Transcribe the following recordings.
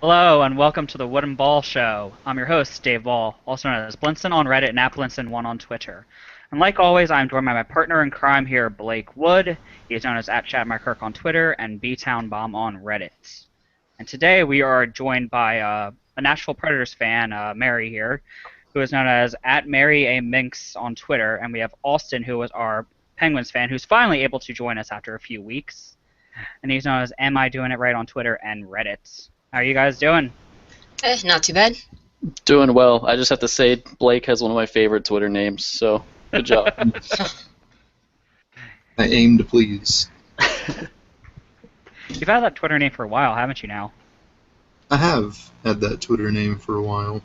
Hello and welcome to the Wooden Ball Show. I'm your host, Dave Ball, also known as Blinson on Reddit and @Blinson1 on Twitter. And like always, I'm joined by my partner in crime here, Blake Wood. He is known as @ChatMyKirk on Twitter and BTownBomb on Reddit. And today we are joined by a Nashville Predators fan, Mary here, who is known as @MaryAMinx on Twitter. And we have Austin, who is our Penguins fan, who's finally able to join us after a few weeks. And he's known as Am I Doing It Right on Twitter and Reddit. How are you guys doing? Not too bad. Doing well. I just have to say Blake has one of my favorite Twitter names, so good job. I aim to please. You've had that Twitter name for a while, haven't you now? I have had that Twitter name for a while.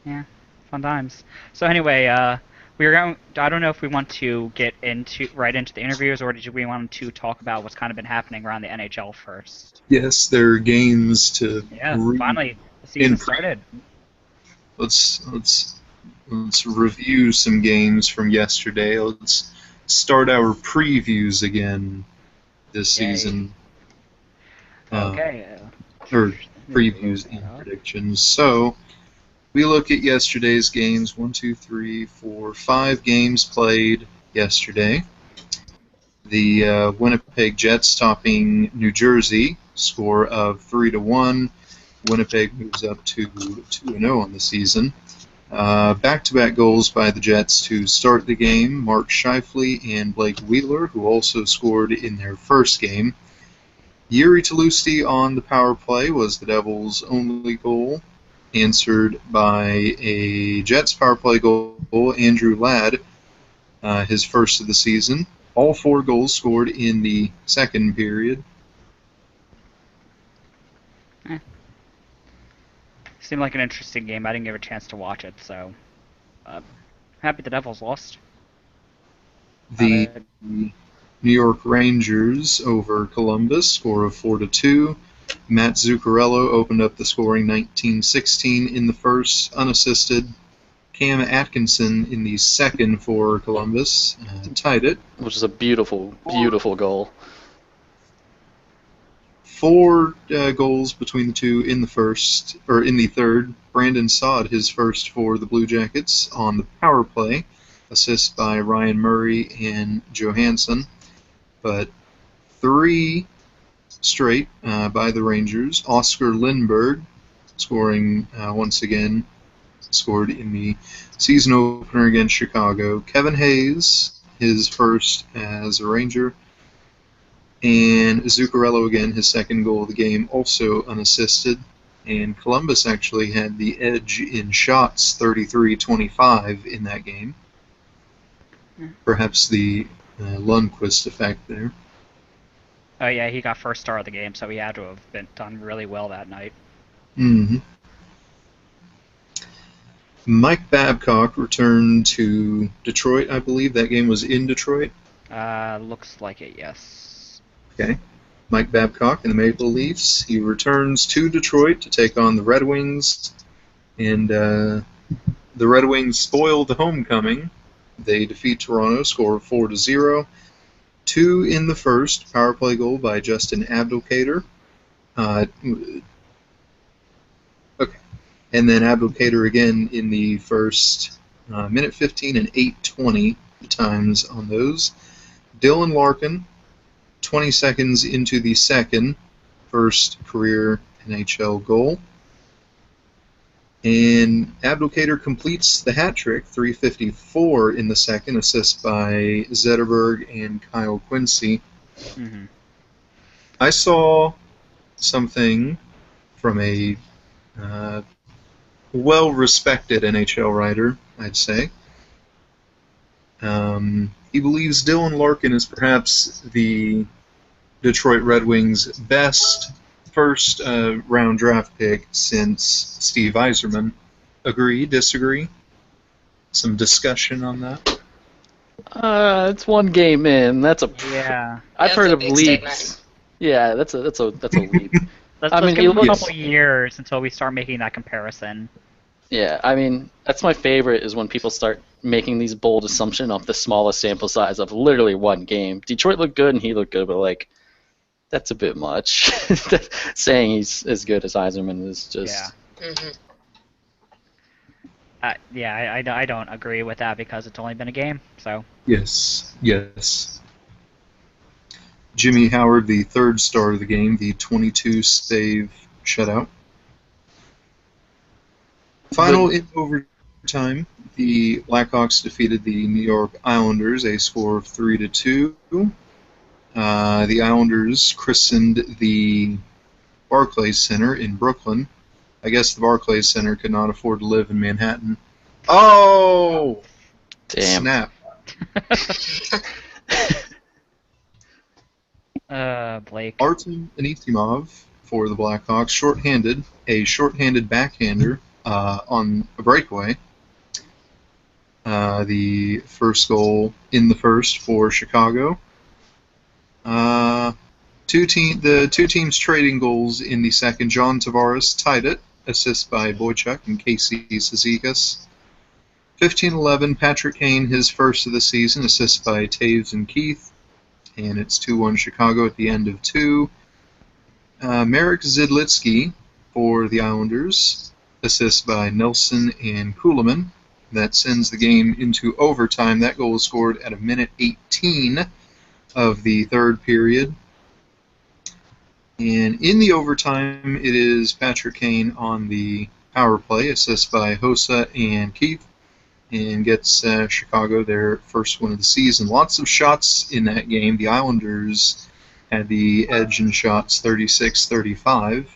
Yeah, fun times. So anyway, we're going. I don't know if we want to get right into the interviews, or did we want to talk about what's kind of been happening around the NHL first? Yes, there are games to. Yeah, finally the season started. Let's review some games from yesterday. Let's start our previews again this season. Okay. Or previews and predictions. So we look at yesterday's games. 1, 2, 3, 4, 5 games played yesterday. The Winnipeg Jets topping New Jersey, score of 3-1. Winnipeg moves up to 2-0 on the season. Back-to-back goals by the Jets to start the game. Mark Scheifele and Blake Wheeler, who also scored in their first game. Yuri Talusti on the power play was the Devils' only goal, answered by a Jets power play goal, Andrew Ladd, his first of the season. All 4 goals scored in the second period. Seemed like an interesting game. I didn't get a chance to watch it, so happy the Devils lost. The New York Rangers over Columbus, score of 4-2. Matt Zuccarello opened up the scoring 19-16 in the first, unassisted. Cam Atkinson in the second for Columbus tied it. Which is a beautiful, beautiful goal. 4 goals between the two in the third. Brandon Saad, his first for the Blue Jackets on the power play. Assist by Ryan Murray and Johansson. But 3 straight by the Rangers. Oscar Lindberg scoring once again. Scored in the season opener against Chicago. Kevin Hayes, his first as a Ranger. And Zuccarello again, his second goal of the game, also unassisted. And Columbus actually had the edge in shots, 33-25 in that game. Perhaps the Lundqvist effect there. Oh yeah, he got first star of the game, so he had to have done really well that night. Mm-hmm. Mike Babcock returned to Detroit, I believe. That game was in Detroit. Looks like it, yes. Okay. Mike Babcock and the Maple Leafs. He returns to Detroit to take on the Red Wings. And the Red Wings spoiled the homecoming. They defeat Toronto, score of 4-0. 2 in the first, power play goal by Justin Abdelkader. And then Abdelkader again in the first, minute 15 and 8:20 times on those. Dylan Larkin, 20 seconds into the second, first career NHL goal. And Abdelkader completes the hat trick, 3:54 in the second, assist by Zetterberg and Kyle Quincy. Mm-hmm. I saw something from a well-respected NHL writer, I'd say. He believes Dylan Larkin is perhaps the Detroit Red Wings' best first-round draft pick since Steve Yzerman. Agree? Disagree? Some discussion on that? It's one game in. That's a. Yeah. I've heard of big leaps. statement. Yeah, that's a leap. Let's mean, give him a looks- couple years until we start making that comparison. Yeah, I mean, that's my favorite is when people start making these bold assumptions off the smallest sample size of literally one game. Detroit looked good and he looked good, but like That's a bit much. Saying he's as good as Yzerman is just... Mm-hmm. I don't agree with that because it's only been a game, so... Yes. Jimmy Howard, the third star of the game, the 22-save shutout. Final in overtime, the Blackhawks defeated the New York Islanders, a score of 3-2. The Islanders christened the Barclays Center in Brooklyn. I guess the Barclays Center could not afford to live in Manhattan. Oh! Damn. Snap. Blake. Artem Anisimov for the Blackhawks, a shorthanded backhander on a breakaway. The first goal in the first for Chicago. The two teams trading goals in the second. John Tavares tied it, assist by Boychuk and Casey Cizikas. 15-11, Patrick Kane, his first of the season, assist by Taves and Keith. And it's 2-1 Chicago at the end of 2. Marek Zidlitsky for the Islanders, assist by Nelson and Kuhlman. That sends the game into overtime. That goal was scored at a minute 18 of the third period. And in the overtime, it is Patrick Kane on the power play, assist by Hossa and Keith, and gets Chicago their first win of the season. Lots of shots in that game. The Islanders had the edge in shots, 36-35.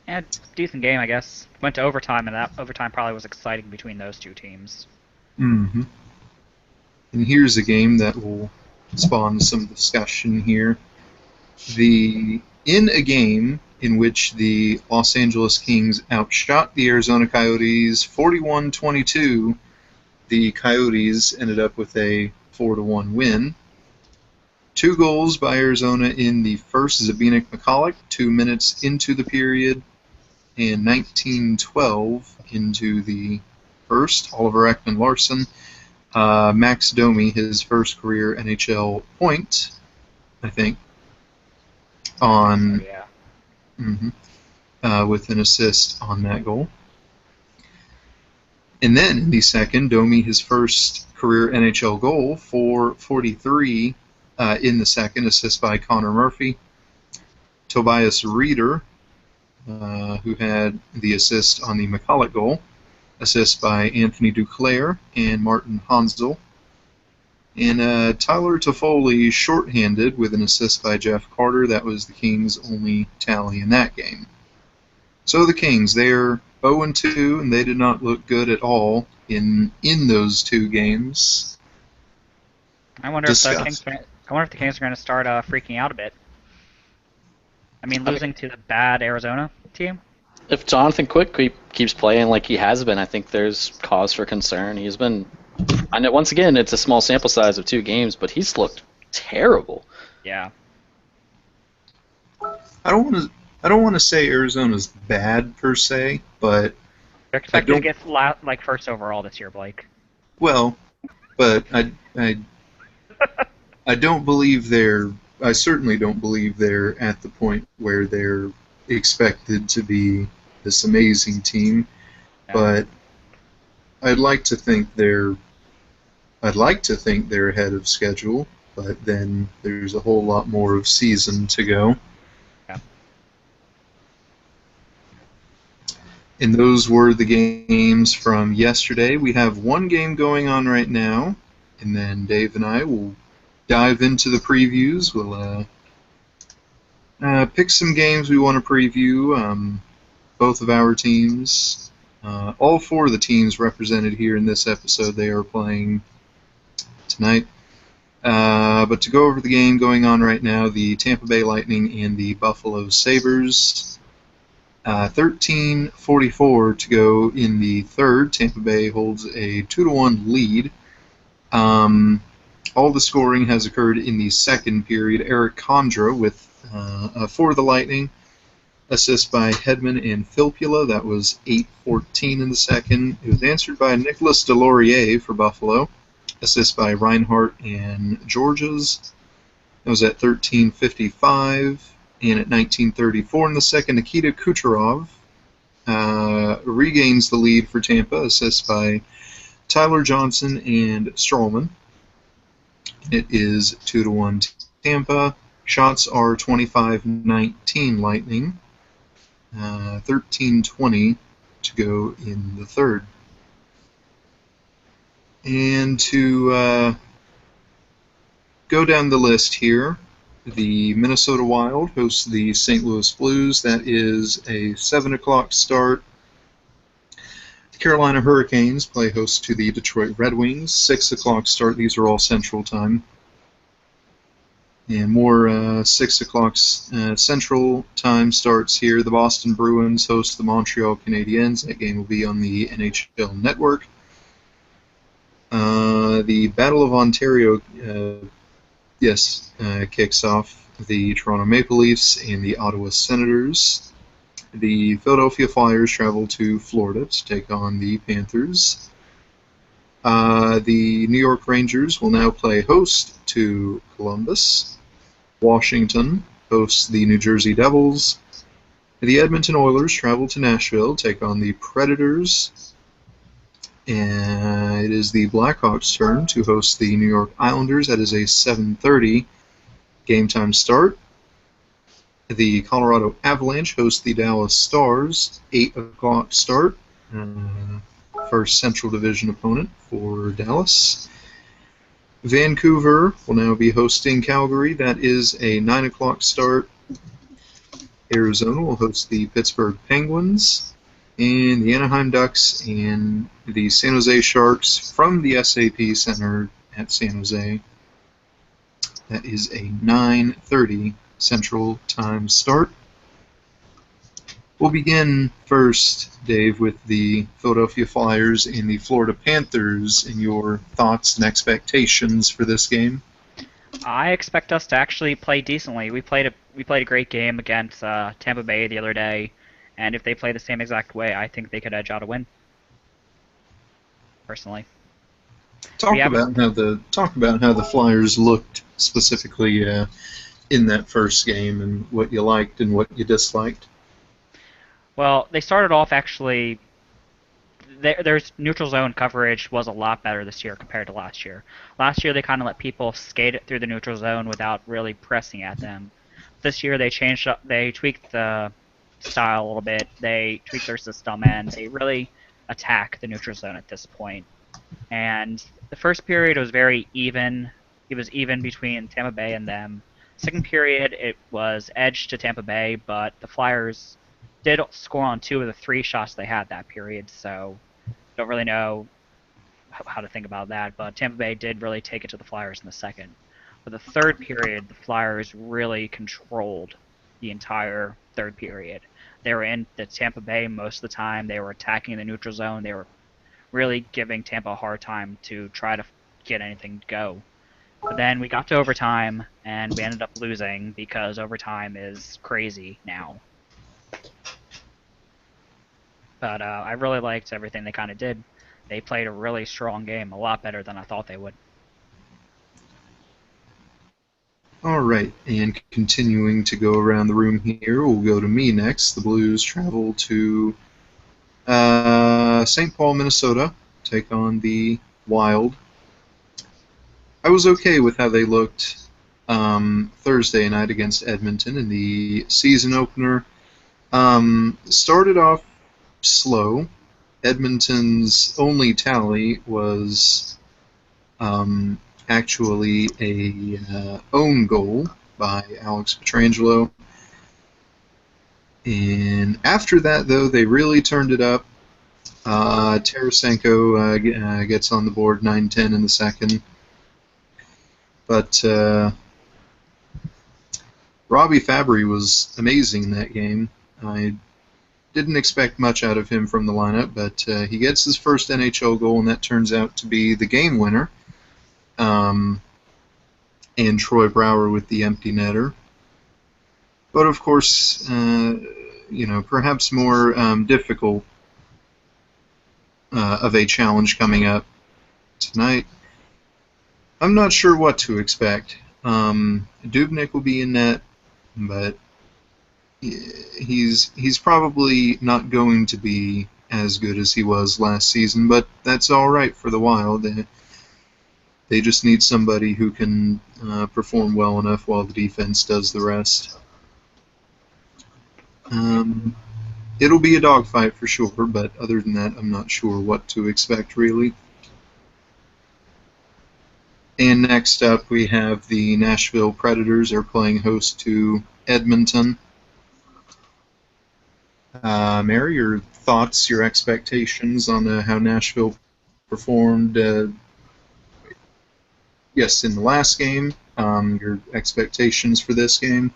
Yeah, decent game, I guess. Went to overtime, and that overtime probably was exciting between those two teams. Mm-hmm. And here's a game that will spawn some discussion here. In a game in which the Los Angeles Kings outshot the Arizona Coyotes 41-22, the Coyotes ended up with a 4-1 win. 2 goals by Arizona in the first. Zbigniew Michalek, 2 minutes into the period, and 19-12 into the first. Oliver Ekman-Larsson. Max Domi, his first career NHL point, I think, on with an assist on that goal. And then in the second, Domi, his first career NHL goal for 43 in the second, assist by Connor Murphy. Tobias Reeder, who had the assist on the Michalek goal, assist by Anthony Duclair and Martin Hansel. And Tyler Toffoli shorthanded with an assist by Jeff Carter. That was the Kings' only tally in that game. So the Kings, they're 0-2, and they did not look good at all in those 2 games. I wonder if the Kings are going to start freaking out a bit. I mean, losing to the bad Arizona team. If Jonathan Quick keeps playing like he has been, I think there's cause for concern. He's been, I know once again it's a small sample size of 2 games, but he's looked terrible. Yeah. I don't want to say Arizona's bad per se, but They're expected to get first overall this year, Blake. Well, but I don't believe I certainly don't believe they're at the point where they're expected to be this amazing team, but I'd like to think they're ahead of schedule, but then there's a whole lot more of season to go. Yeah. And those were the games from yesterday. We have 1 game going on right now, and then Dave and I will dive into the previews. We'll pick some games we want to preview. Both of our teams, all 4 of the teams represented here in this episode, they are playing tonight. But to go over the game going on right now, the Tampa Bay Lightning and the Buffalo Sabres. 13:44 to go in the third. Tampa Bay holds a 2-1 lead. All the scoring has occurred in the second period. Eric Condra for the Lightning. Assist by Hedman and Filppula. That was 8:14 in the second. It was answered by Nicholas Deslauriers for Buffalo. assist by Reinhardt and Georges. That was at 13:55. And at 19:34 in the second, Nikita Kucherov regains the lead for Tampa, assist by Tyler Johnson and Strollman. It is 2-1 Tampa. Shots are 25-19 Lightning. 13:20 to go in the third. And to go down the list here, the Minnesota Wild hosts the St. Louis Blues. That is a 7 o'clock start. The Carolina Hurricanes play host to the Detroit Red Wings. 6 o'clock start. These are all Central Time. And more 6 o'clock Central Time starts here. The Boston Bruins host the Montreal Canadiens. That game will be on the NHL Network. The Battle of Ontario kicks off the Toronto Maple Leafs and the Ottawa Senators. The Philadelphia Flyers travel to Florida to take on the Panthers. The New York Rangers will now play host to Columbus. Washington hosts the New Jersey Devils. The Edmonton Oilers travel to Nashville to take on the Predators. And it is the Blackhawks' turn to host the New York Islanders. That is a 7:30 game time start. The Colorado Avalanche host the Dallas Stars. 8 o'clock start. First Central Division opponent for Dallas. Vancouver will now be hosting Calgary. That is a 9 o'clock start. Arizona will host the Pittsburgh Penguins. And the Anaheim Ducks and the San Jose Sharks from the SAP Center at San Jose. That is a 9:30 Central Time start. We'll begin first, Dave, with the Philadelphia Flyers and the Florida Panthers and your thoughts and expectations for this game. I expect us to actually play decently. We played a great game against Tampa Bay the other day, and if they play the same exact way, I think they could edge out a win. Personally. Talk about how the Flyers looked specifically in that first game and what you liked and what you disliked. Well, they started off actually. Their neutral zone coverage was a lot better this year compared to last year. Last year they kind of let people skate it through the neutral zone without really pressing at them. This year they changed up. They tweaked the style a little bit. They tweaked their system and they really attack the neutral zone at this point. And the first period was very even. It was even between Tampa Bay and them. Second period it was edge to Tampa Bay, but the Flyers did score on 2 of the 3 shots they had that period, so don't really know how to think about that, but Tampa Bay did really take it to the Flyers in the second. For the third period, the Flyers really controlled the entire third period. They were in the Tampa Bay most of the time. They were attacking the neutral zone. They were really giving Tampa a hard time to try to get anything to go. But then we got to overtime, and we ended up losing because overtime is crazy now. But I really liked everything they kind of did. They played a really strong game, a lot better than I thought they would. All right, and continuing to go around the room here, we'll go to me next. The Blues travel to St. Paul, Minnesota, take on the Wild. I was okay with how they looked Thursday night against Edmonton in the season opener. Started off slow. Edmonton's only tally was actually a own goal by Alex Pietrangelo. And after that, though, they really turned it up. Tarasenko gets on the board 9-10 in the second. But Robbie Fabry was amazing in that game. I didn't expect much out of him from the lineup, but he gets his first NHL goal, and that turns out to be the game winner. And Troy Brouwer with the empty netter. But of course, perhaps more difficult of a challenge coming up tonight. I'm not sure what to expect. Dubnyk will be in net, but he's probably not going to be as good as he was last season, but that's all right for the Wild. They just need somebody who can perform well enough while the defense does the rest. It'll be a dogfight for sure, but other than that, I'm not sure what to expect really. And next up, we have the Nashville Predators are playing host to Edmonton. Mary, your thoughts, your expectations on how Nashville performed? Yes, in the last game. Your expectations for this game?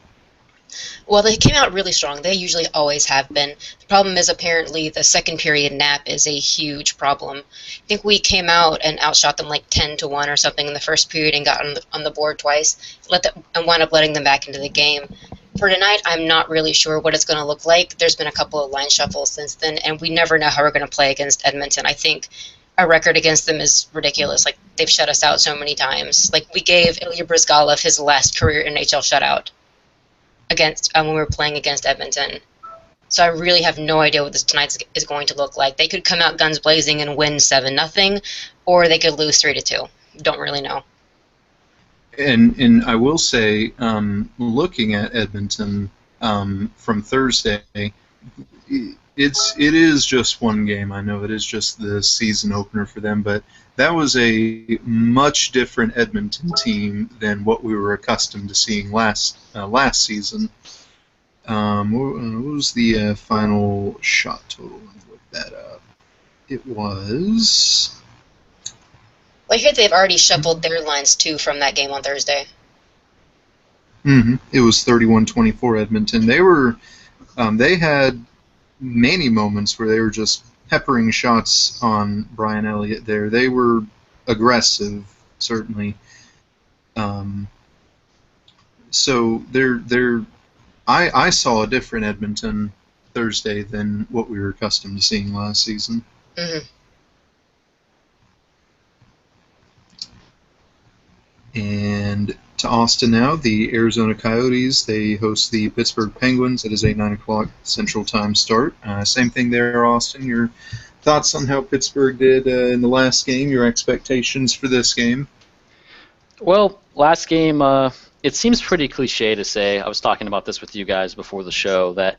Well, they came out really strong. They usually always have been. The problem is apparently the second period nap is a huge problem. I think we came out and outshot them like 10-1 or something in the first period and got on the board twice, and wound up letting them back into the game. For tonight, I'm not really sure what it's going to look like. There's been a couple of line shuffles since then, and we never know how we're going to play against Edmonton. I think our record against them is ridiculous. Like, they've shut us out so many times. Like, we gave Ilya Bryzgalov his last career NHL shutout when we were playing against Edmonton. So I really have no idea what this tonight is going to look like. They could come out guns blazing and win 7-0, or they could lose 3-2. Don't really know. And I will say, looking at Edmonton from Thursday, it is just one game. I know it is just the season opener for them, but that was a much different Edmonton team than what we were accustomed to seeing last season. What was the final shot total? Let me look that up. It was... Well, I hear they've already shuffled their lines, too, from that game on Thursday. It was 31-24 Edmonton. They had many moments where they were just peppering shots on Brian Elliott there. They were aggressive, certainly. So I saw a different Edmonton Thursday than what we were accustomed to seeing last season. Mm-hmm. And to Austin now, the Arizona Coyotes, they host the Pittsburgh Penguins. It is a 9 o'clock Central Time start. Same thing there, Austin. Your thoughts on how Pittsburgh did in the last game, your expectations for this game? Well, last game, it seems pretty cliche to say. I was talking about this with you guys before the show, that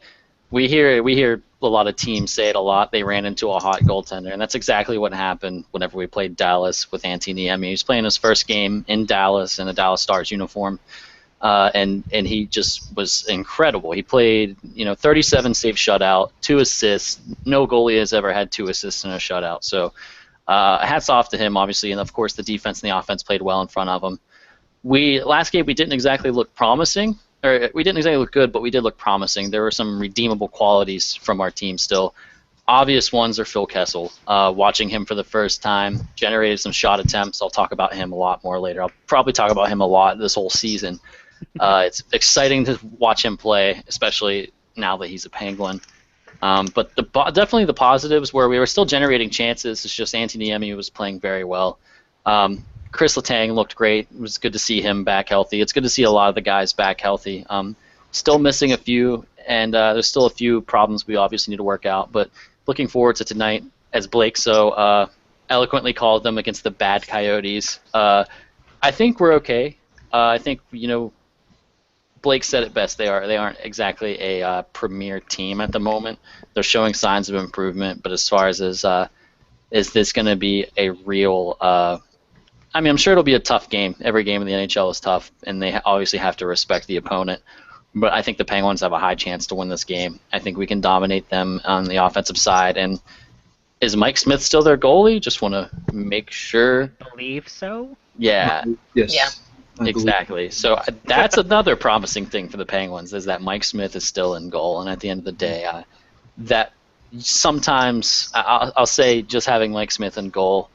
we hear a lot of teams say it a lot. They ran into a hot goaltender, and that's exactly what happened whenever we played Dallas with Antti Niemi. He was playing his first game in Dallas in a Dallas Stars uniform, and he just was incredible. He played 37 save shutout, 2 assists. No goalie has ever had 2 assists in a shutout. So hats off to him, obviously, and of course the defense and the offense played well in front of him. Last game we didn't exactly look promising. Or we didn't exactly look good, but we did look promising. There were some redeemable qualities from our team still. Obvious ones are Phil Kessel. Watching him for the first time, generated some shot attempts. I'll talk about him a lot more later. I'll probably talk about him a lot this whole season. It's exciting to watch him play, especially now that he's a Penguin. But definitely the positives where we were still generating chances. It's just Antti Niemi was playing very well. Chris Letang looked great. It was good to see him back healthy. It's good to see a lot of the guys back healthy. Still missing a few, and there's still a few problems we obviously need to work out. But looking forward to tonight, as Blake so eloquently called them against the bad Coyotes. I think we're okay. I think Blake said it best. They aren't exactly a premier team at the moment. They're showing signs of improvement, but as far as is this going to be a real I'm sure it'll be a tough game. Every game in the NHL is tough, and they obviously have to respect the opponent. But I think the Penguins have a high chance to win this game. I think we can dominate them on the offensive side. And is Mike Smith still their goalie? Just want to make sure. I believe so. Yeah. Yes. Yeah. Exactly. So that's another promising thing for the Penguins, is that Mike Smith is still in goal. And at the end of the day, that sometimes I'll say just having Mike Smith in goal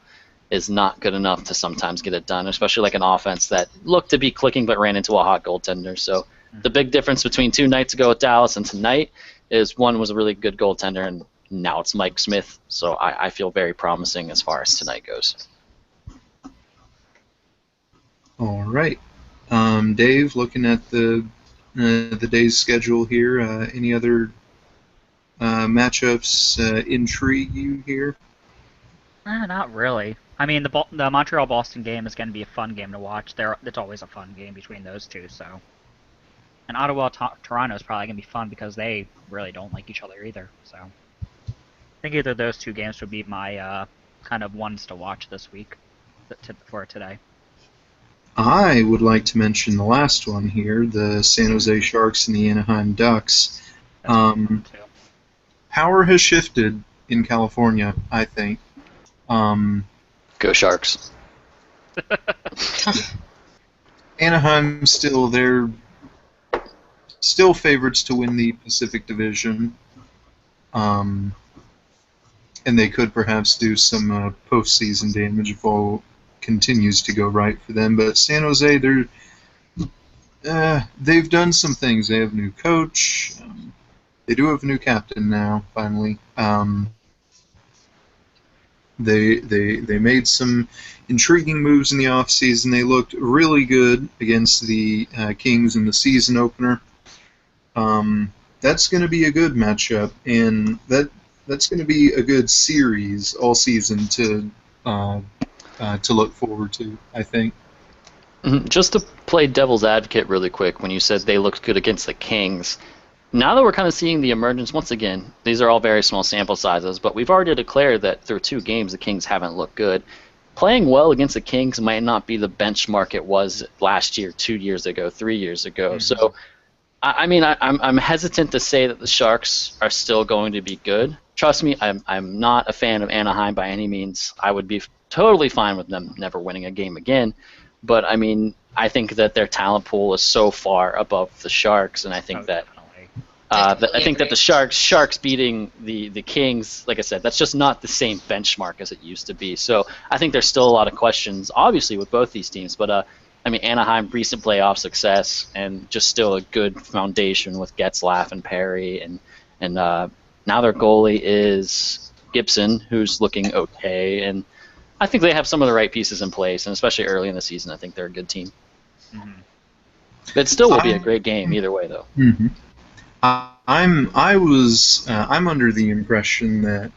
is not good enough to sometimes get it done, especially like an offense that looked to be clicking but ran into a hot goaltender. So the big difference between 2 nights ago with Dallas and tonight is one was a really good goaltender, and now it's Mike Smith. So I feel very promising as far as tonight goes. All right. Dave, looking at the day's schedule here, any other matchups intrigue you here? Not really. I mean, the Montreal-Boston game is going to be a fun game to watch. It's always a fun game between those two, so. And Ottawa-Toronto is probably going to be fun because they really don't like each other either, so. I think either of those two games would be my kind of ones to watch this week for today. I would like to mention the last one here, the San Jose Sharks and the Anaheim Ducks. Power has shifted in California, I think. Go Sharks. Anaheim they're still favorites to win the Pacific Division. And they could perhaps do some postseason damage if all continues to go right for them. But San Jose, they've done some things. They have a new coach. They do have a new captain now, finally. They made some intriguing moves in the offseason. They looked really good against the Kings in the season opener. That's going to be a good matchup, and that's going to be a good series all season to look forward to, I think. Just to play devil's advocate really quick, when you said they looked good against the Kings, now that we're kind of seeing the emergence, once again, these are all very small sample sizes, but we've already declared that through 2 games the Kings haven't looked good. Playing well against the Kings might not be the benchmark it was last year, 2 years ago, 3 years ago. Mm-hmm. So, I mean, I'm hesitant to say that the Sharks are still going to be good. Trust me, I'm not a fan of Anaheim by any means. I would be totally fine with them never winning a game again. But, I mean, I think that their talent pool is so far above the Sharks, and I think that the Sharks beating the Kings, like I said, that's just not the same benchmark as it used to be. So I think there's still a lot of questions, obviously, with both these teams. But I mean, Anaheim, recent playoff success, and just still a good foundation with Getzlaf and Perry, and now their goalie is Gibson, who's looking okay, and I think they have some of the right pieces in place, and especially early in the season, I think they're a good team. Mm-hmm. But it still will be a great game either way, though. Mm-hmm. I'm under the impression that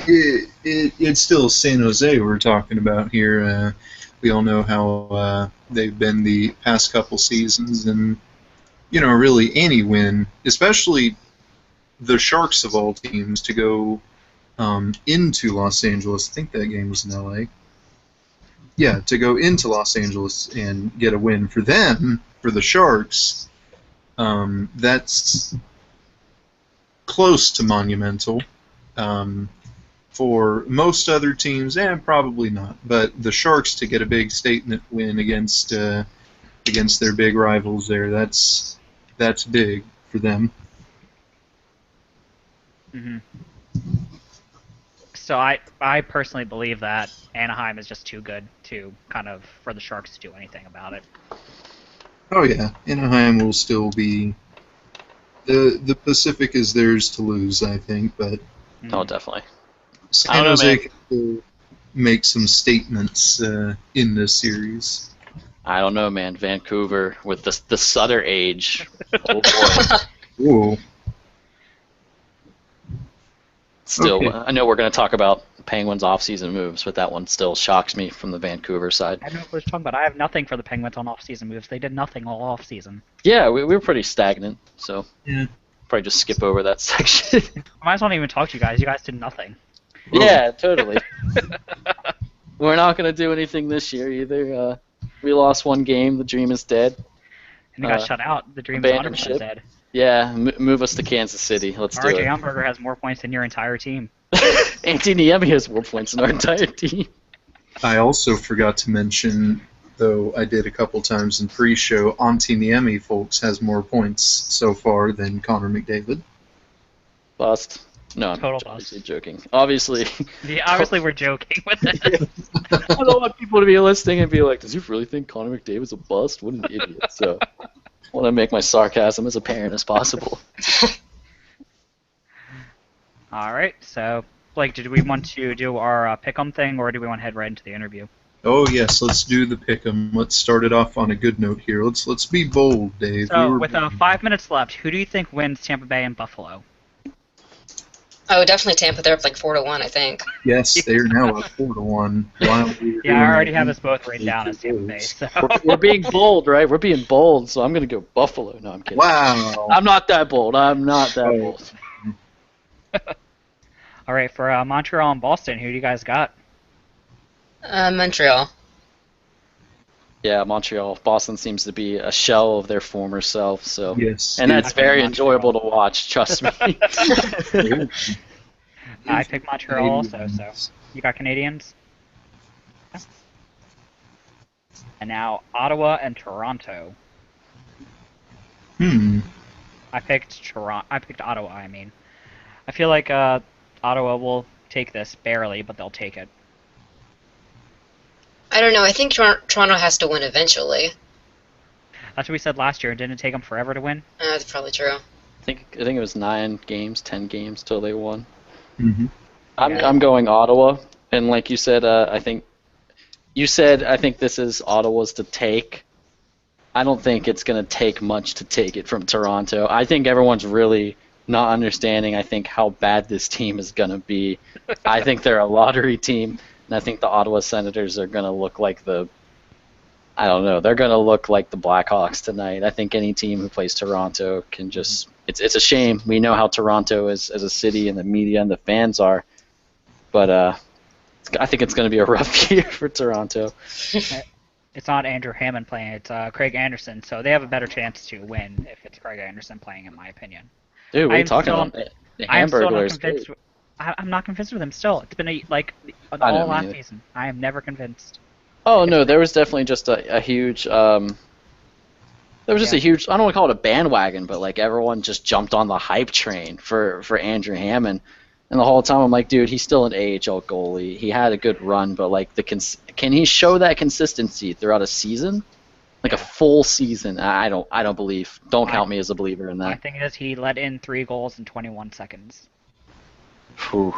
it's still San Jose we're talking about here. We all know how they've been the past couple seasons, and really any win, especially the Sharks of all teams, to go into Los Angeles. I think that game was in LA. Yeah, to go into Los Angeles and get a win for them, for the Sharks, that's close to monumental. For most other teams, probably not. But the Sharks to get a big statement win against their big rivals there, that's big for them. Mm-hmm. So I personally believe that Anaheim is just too good for the Sharks to do anything about it. Oh yeah, Anaheim will still be the Pacific is theirs to lose, I think, but oh, definitely. San Jose can still make some statements in this series. I don't know, man. Vancouver with the Sutter age. Oh boy. Whoa. Still, okay. I know we're going to talk about Penguins off-season moves, but that one still shocks me from the Vancouver side. I don't know what we're talking about. I have nothing for the Penguins on off-season moves. They did nothing all off-season. Yeah, we were pretty stagnant, so yeah. Probably just skip over that section. I might as well not even talk to you guys. You guys did nothing. Yeah, totally. We're not going to do anything this year either. We lost 1 game. The dream is dead. And you got shut out. The dream is 100% dead. Yeah, move us to Kansas City. Let's do it. RJ Umberger has more points than your entire team. Antti Niemi has more points than our entire team. I also forgot to mention, though I did a couple times in pre-show, Antti Niemi, folks, has more points so far than Connor McDavid. Bust. No, I'm obviously joking. Obviously. Yeah, obviously we're joking with it. I don't want people to be listening and be like, does he really think Connor McDavid's a bust? What an idiot. So I want to make my sarcasm as apparent as possible. All right, so Blake, did we want to do our pick 'em thing, or do we want to head right into the interview? Oh yes, let's do the pick'em. Let's start it off on a good note here. Let's be bold, Dave. So, with 5 minutes left, who do you think wins Tampa Bay and Buffalo? Oh, definitely Tampa. They're up like 4-1, I think. Yes, they are now up 4-1. Yeah, I already have us both written down as Tampa Bay. So. We're being bold, right? We're being bold, so I'm going to go Buffalo. No, I'm kidding. Wow. I'm not that bold. I'm not that bold. All right, for Montreal and Boston, who do you guys got? Montreal. Yeah, Montreal. Boston seems to be a shell of their former self, so Yes. and that's very enjoyable to watch. Trust me. I picked Montreal also. So you got Canadians. And now Ottawa and Toronto. I picked Toronto. I picked Ottawa. I mean, I feel like Ottawa will take this barely, but they'll take it. I don't know. I think Toronto has to win eventually. That's what we said last year. Didn't it take them forever to win? That's probably true. I think it was 9 games, 10 games till they won. Mm-hmm. I'm going Ottawa, and like you said, I think this is Ottawa's to take. I don't think it's going to take much to take it from Toronto. I think everyone's really not understanding, I think, how bad this team is going to be. I think they're a lottery team, and I think the Ottawa Senators are going to look like they're going to look like the Blackhawks tonight. I think any team who plays Toronto can just, it's a shame. We know how Toronto is as a city, and the media and the fans are, but I think it's going to be a rough year for Toronto. It's not Andrew Hammond playing, it's Craig Anderson, so they have a better chance to win if it's Craig Anderson playing, in my opinion. Dude, what are you talking about? The Hamburglers. I'm not convinced with him still. It's been all last season. I am never convinced. Oh, no, there was definitely just a huge, a huge, I don't want to call it a bandwagon, but like everyone just jumped on the hype train for Andrew Hammond. And the whole time I'm like, dude, he's still an AHL goalie. He had a good run, but like can he show that consistency throughout a season? Like a full season? I don't believe. Don't count me as a believer in that. My thing is he let in 3 goals in 21 seconds. Whew.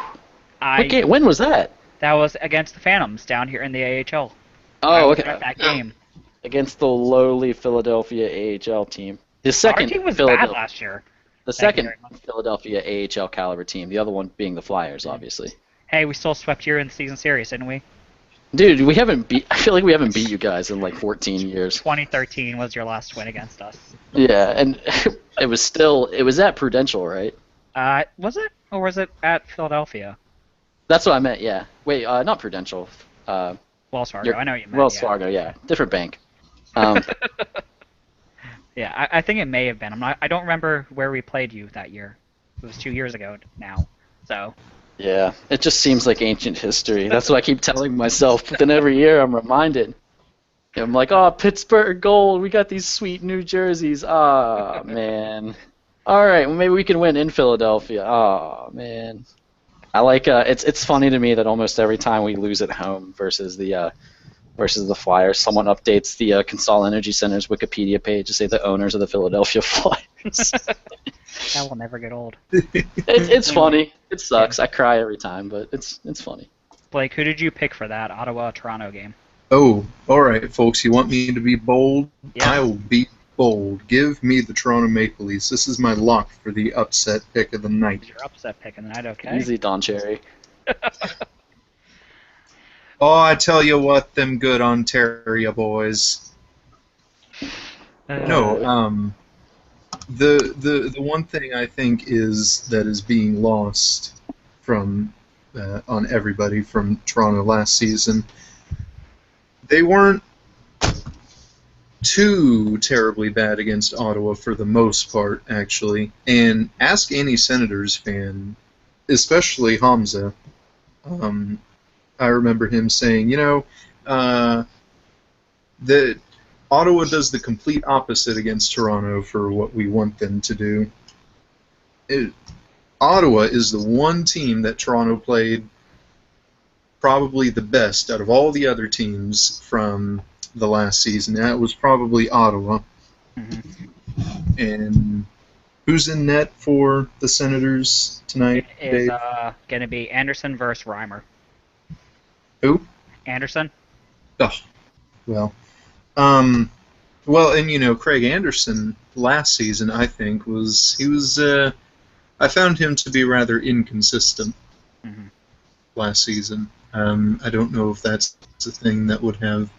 When was that? That was against the Phantoms down here in the AHL. Oh, okay. That game. Against the lowly Philadelphia AHL team. The second Our team was bad last year. The second Philadelphia AHL caliber team. The other one being the Flyers, obviously. Hey, we still swept you in the season series, didn't we? Dude, I feel like we haven't beat you guys in like 14 years. 2013 was your last win against us. Yeah, and it was at Prudential, right? Was it? Or was it at Philadelphia? That's what I meant, yeah. Wait, not Prudential. Wells Fargo, I know what you meant. Wells Fargo, yeah. Different bank. Yeah, I think it may have been. I don't remember where we played you that year. It was 2 years ago now. So. Yeah, it just seems like ancient history. That's what I keep telling myself. But then every year I'm reminded. I'm like, oh, Pittsburgh gold. We got these sweet New Jerseys. Ah, man. All right, well, maybe we can win in Philadelphia. Oh, man. I like. It's funny to me that almost every time we lose at home versus the Flyers, someone updates the Consol Energy Center's Wikipedia page to say the owners of the Philadelphia Flyers. That will never get old. It's funny. It sucks. I cry every time, but it's funny. Blake, who did you pick for that Ottawa-Toronto game? Oh, all right, folks. You want me to be bold? Yeah. I will be bold. Give me the Toronto Maple Leafs. This is my lock for the upset pick of the night. Your upset pick of the night, okay. Easy, Don Cherry. Oh, I tell you what, them good Ontario boys. No, the one thing I think is being lost from on everybody from Toronto last season. They weren't too terribly bad against Ottawa for the most part, actually. And ask any Senators fan, especially Hamza. I remember him saying, that Ottawa does the complete opposite against Toronto for what we want them to do. Ottawa is the one team that Toronto played probably the best out of all the other teams from the last season. That was probably Ottawa. Mm-hmm. And who's in net for the Senators tonight, It is Dave? going to be Anderson versus Reimer. Who? Anderson. Oh, well. Well, and Craig Anderson last season, I think, I found him to be rather inconsistent last season. I don't know if that's a thing that would have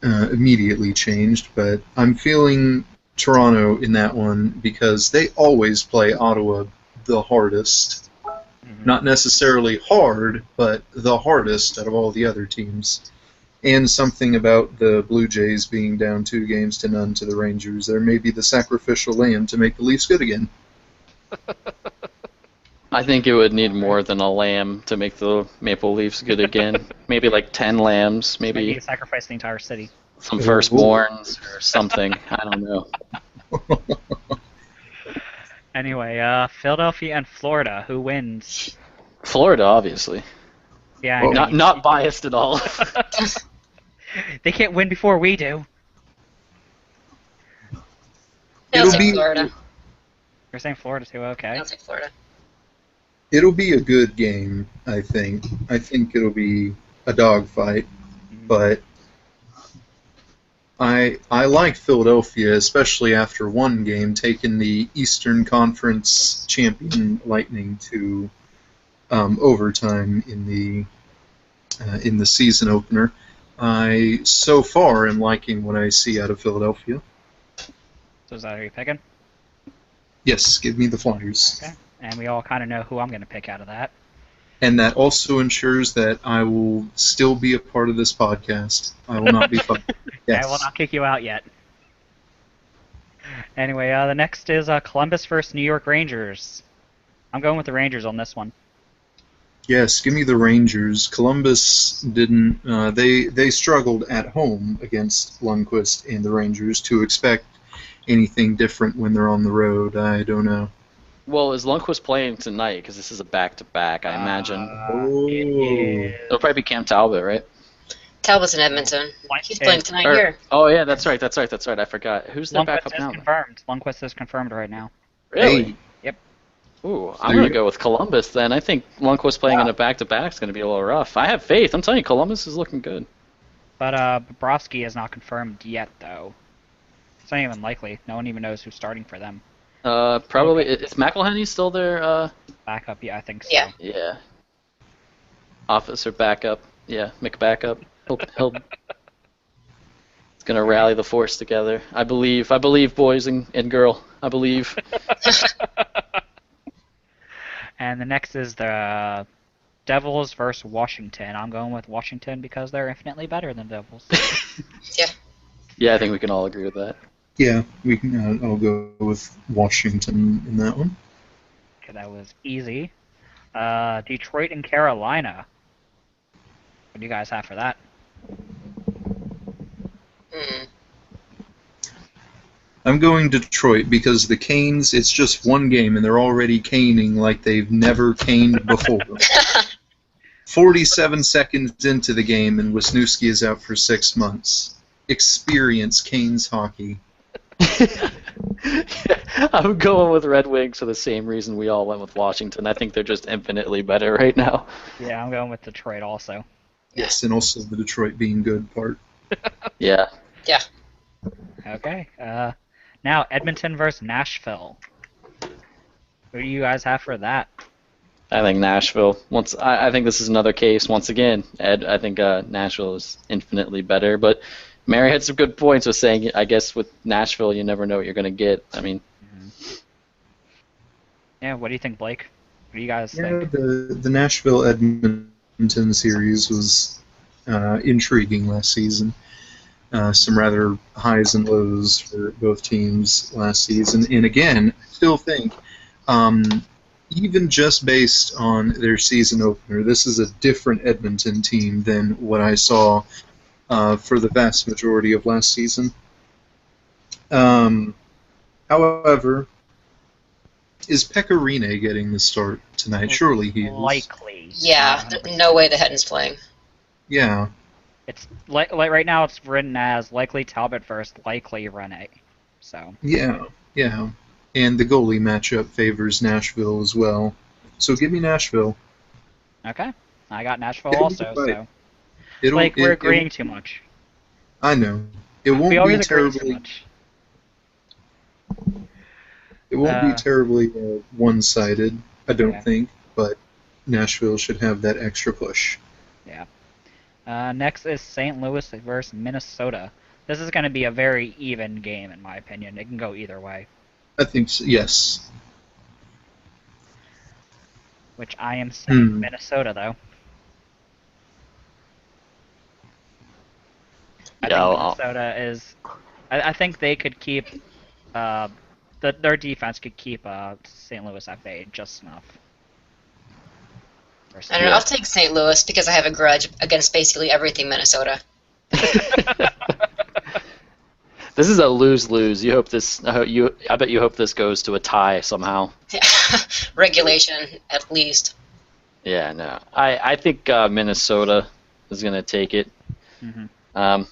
immediately changed, but I'm feeling Toronto in that one because they always play Ottawa the hardest. Not necessarily hard, but the hardest out of all the other teams. And something about the Blue Jays being down 2-0 to the Rangers. There may be the sacrificial lamb to make the Leafs good again. I think it would need more than a lamb to make the Maple Leafs good again. Maybe like 10 lambs, Maybe maybe you sacrifice the entire city. some firstborns or something. I don't know. Anyway, Philadelphia and Florida. Who wins? Florida, obviously. Yeah, I know. Not biased at all. They can't win before we do. I'll take be- Florida. You're saying Florida too? Okay. I'll take Florida. It'll be a good game, I think. I think it'll be a dogfight, but I like Philadelphia, especially after one game, taking the Eastern Conference champion Lightning to overtime in the season opener. I so far am liking what I see out of Philadelphia. So is that who you're picking? Yes, give me the Flyers. Okay. And we all kind of know who I'm going to pick out of that. And that also ensures that I will still be a part of this podcast. I will not be fired. Yes. I will not kick you out yet. Anyway, the next is Columbus versus New York Rangers. I'm going with the Rangers on this one. Yes, give me the Rangers. Columbus didn't. They struggled at home against Lundqvist and the Rangers. To expect anything different when they're on the road, I don't know. Well, is Lundqvist playing tonight? Because this is a back-to-back, I imagine. It'll probably be Cam Talbot, right? Talbot's in Edmonton. He's playing tonight here. Oh, yeah, that's right. I forgot. Who's their backup Lundqvist now? is confirmed. Lundqvist is confirmed right now. Really? Hey. Yep. Ooh, I'm going to go with Columbus then. I think Lundqvist playing in a back-to-back is going to be a little rough. I have faith. I'm telling you, Columbus is looking good. But Bobrovsky is not confirmed yet, though. It's not even likely. No one even knows who's starting for them. Probably. Is McElhenney still there? Backup, yeah, I think so. Yeah. Yeah. Officer backup. Yeah, McBackup. He'll It's gonna rally the force together. I believe, boys and girl. I believe. And the next is the Devils versus Washington. I'm going with Washington because they're infinitely better than Devils. Yeah, I think we can all agree with that. Yeah, we can. I'll go with Washington in that one. Okay, that was easy. Detroit and Carolina. What do you guys have for that? I'm going Detroit because the Canes, it's just one game and they're already caning like they've never caned before. 47 seconds into the game and Wisniewski is out for 6 months. Experience Canes hockey. I'm going with Red Wings for the same reason we all went with Washington. I think they're just infinitely better right now. Yeah, I'm going with Detroit also. Yes, and also the Detroit being good part. Yeah. Yeah. Okay. Now Edmonton versus Nashville. Who do you guys have for that? I think Nashville. I think this is another case once again. I think Nashville is infinitely better, but Mary had some good points with saying, I guess with Nashville, you never know what you're going to get. I mean, yeah. What do you think, Blake? What do you guys think? The Nashville Edmonton series was intriguing last season. Some rather highs and lows for both teams last season. And again, I still think, even just based on their season opener, this is a different Edmonton team than what I saw for the vast majority of last season. However, is Pekka Rinne getting the start tonight? Surely he is. Likely. Yeah, no way the Hetton's playing. Yeah. It's like right now it's written as likely Talbot versus likely Rinne. So. Yeah. And the goalie matchup favors Nashville as well. So give me Nashville. Okay. I got Nashville also. So. Like, we're agreeing too much. I know. It won't We always be agree too terribly. much. It won't be terribly one-sided, I don't Yeah. think, but Nashville should have that extra push. Yeah. Next is St. Louis versus Minnesota. This is going to be a very even game, in my opinion. It can go either way. I think so, yes. Which I am saying Minnesota, though. I think Minnesota is. I think they could keep. Their defense could keep St. Louis at bay just enough. I don't know. I'll take St. Louis because I have a grudge against basically everything Minnesota. This is a lose-lose. You hope this. I bet you hope this goes to a tie somehow. Yeah. Regulation, at least. Yeah, no. I think Minnesota is going to take it. Mm-hmm.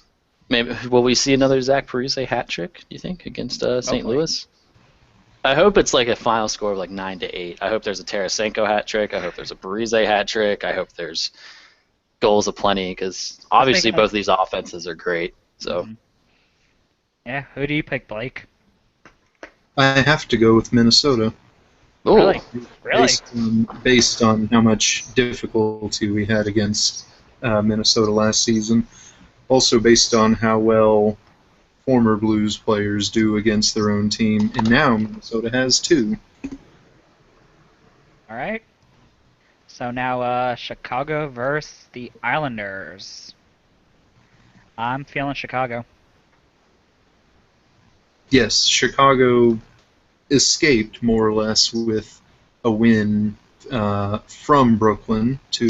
Maybe will we see another Zach Parise hat trick? Do you think against St. Louis? I hope it's like a final score of like 9-8. I hope there's a Tarasenko hat trick. I hope there's a Parise hat trick. I hope there's goals aplenty because obviously both of these offenses are great. So. Mm-hmm. Yeah, who do you pick, Blake? I have to go with Minnesota. Ooh. Really? Based on how much difficulty we had against Minnesota last season. Also based on how well former Blues players do against their own team, and now Minnesota has two. All right. So now Chicago versus the Islanders. I'm feeling Chicago. Yes, Chicago escaped more or less with a win from Brooklyn to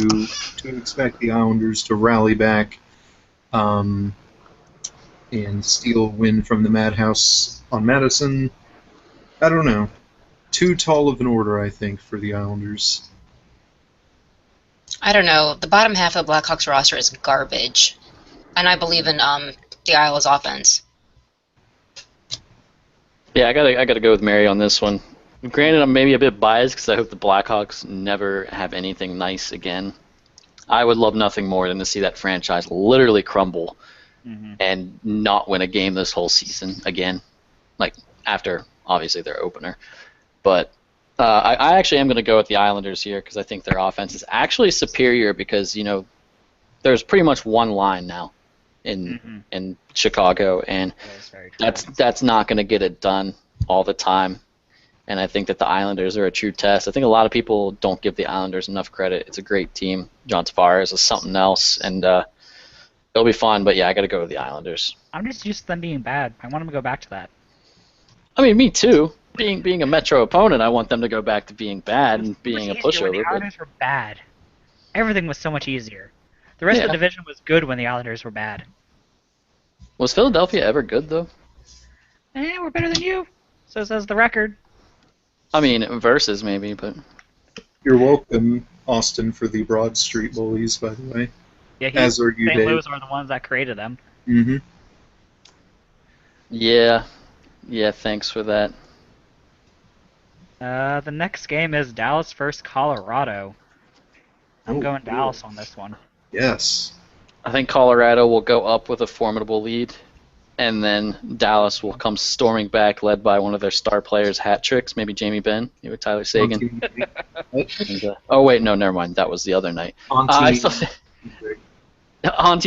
expect the Islanders to rally back and steal a win from the Madhouse on Madison. I don't know. Too tall of an order, I think, for the Islanders. I don't know. The bottom half of Blackhawks roster is garbage. And I believe in the Isles offense. Yeah, I gotta go with Mary on this one. Granted, I'm maybe a bit biased because I hope the Blackhawks never have anything nice again. I would love nothing more than to see that franchise literally crumble and not win a game this whole season again, like after obviously their opener. But I actually am going to go with the Islanders here because I think their offense is actually superior because there's pretty much one line now in Chicago, and that's not going to get it done all the time. And I think that the Islanders are a true test. I think a lot of people don't give the Islanders enough credit. It's a great team. John Tavares is something else, and it'll be fun. But yeah, I got to go with the Islanders. I'm just used to them being bad. I want them to go back to that. I mean, me too. Being a Metro opponent, I want them to go back to being bad and being a pushover. The Islanders were bad. Everything was so much easier. The rest of the division was good when the Islanders were bad. Was Philadelphia ever good, though? We're better than you. So says the record. I mean, versus maybe, but... You're welcome, Austin, for the Broad Street Bullies, by the way. Yeah, as are you, St. Dave. Louis are the ones that created them. Mm-hmm. Yeah, thanks for that. The next game is Dallas versus Colorado. I'm going Dallas on this one. Yes. I think Colorado will go up with a formidable lead, and then Dallas will come storming back, led by one of their star players' hat tricks, maybe Jamie Benn, maybe Tyler Seguin. Oh wait, no, never mind. That was the other night. Auntie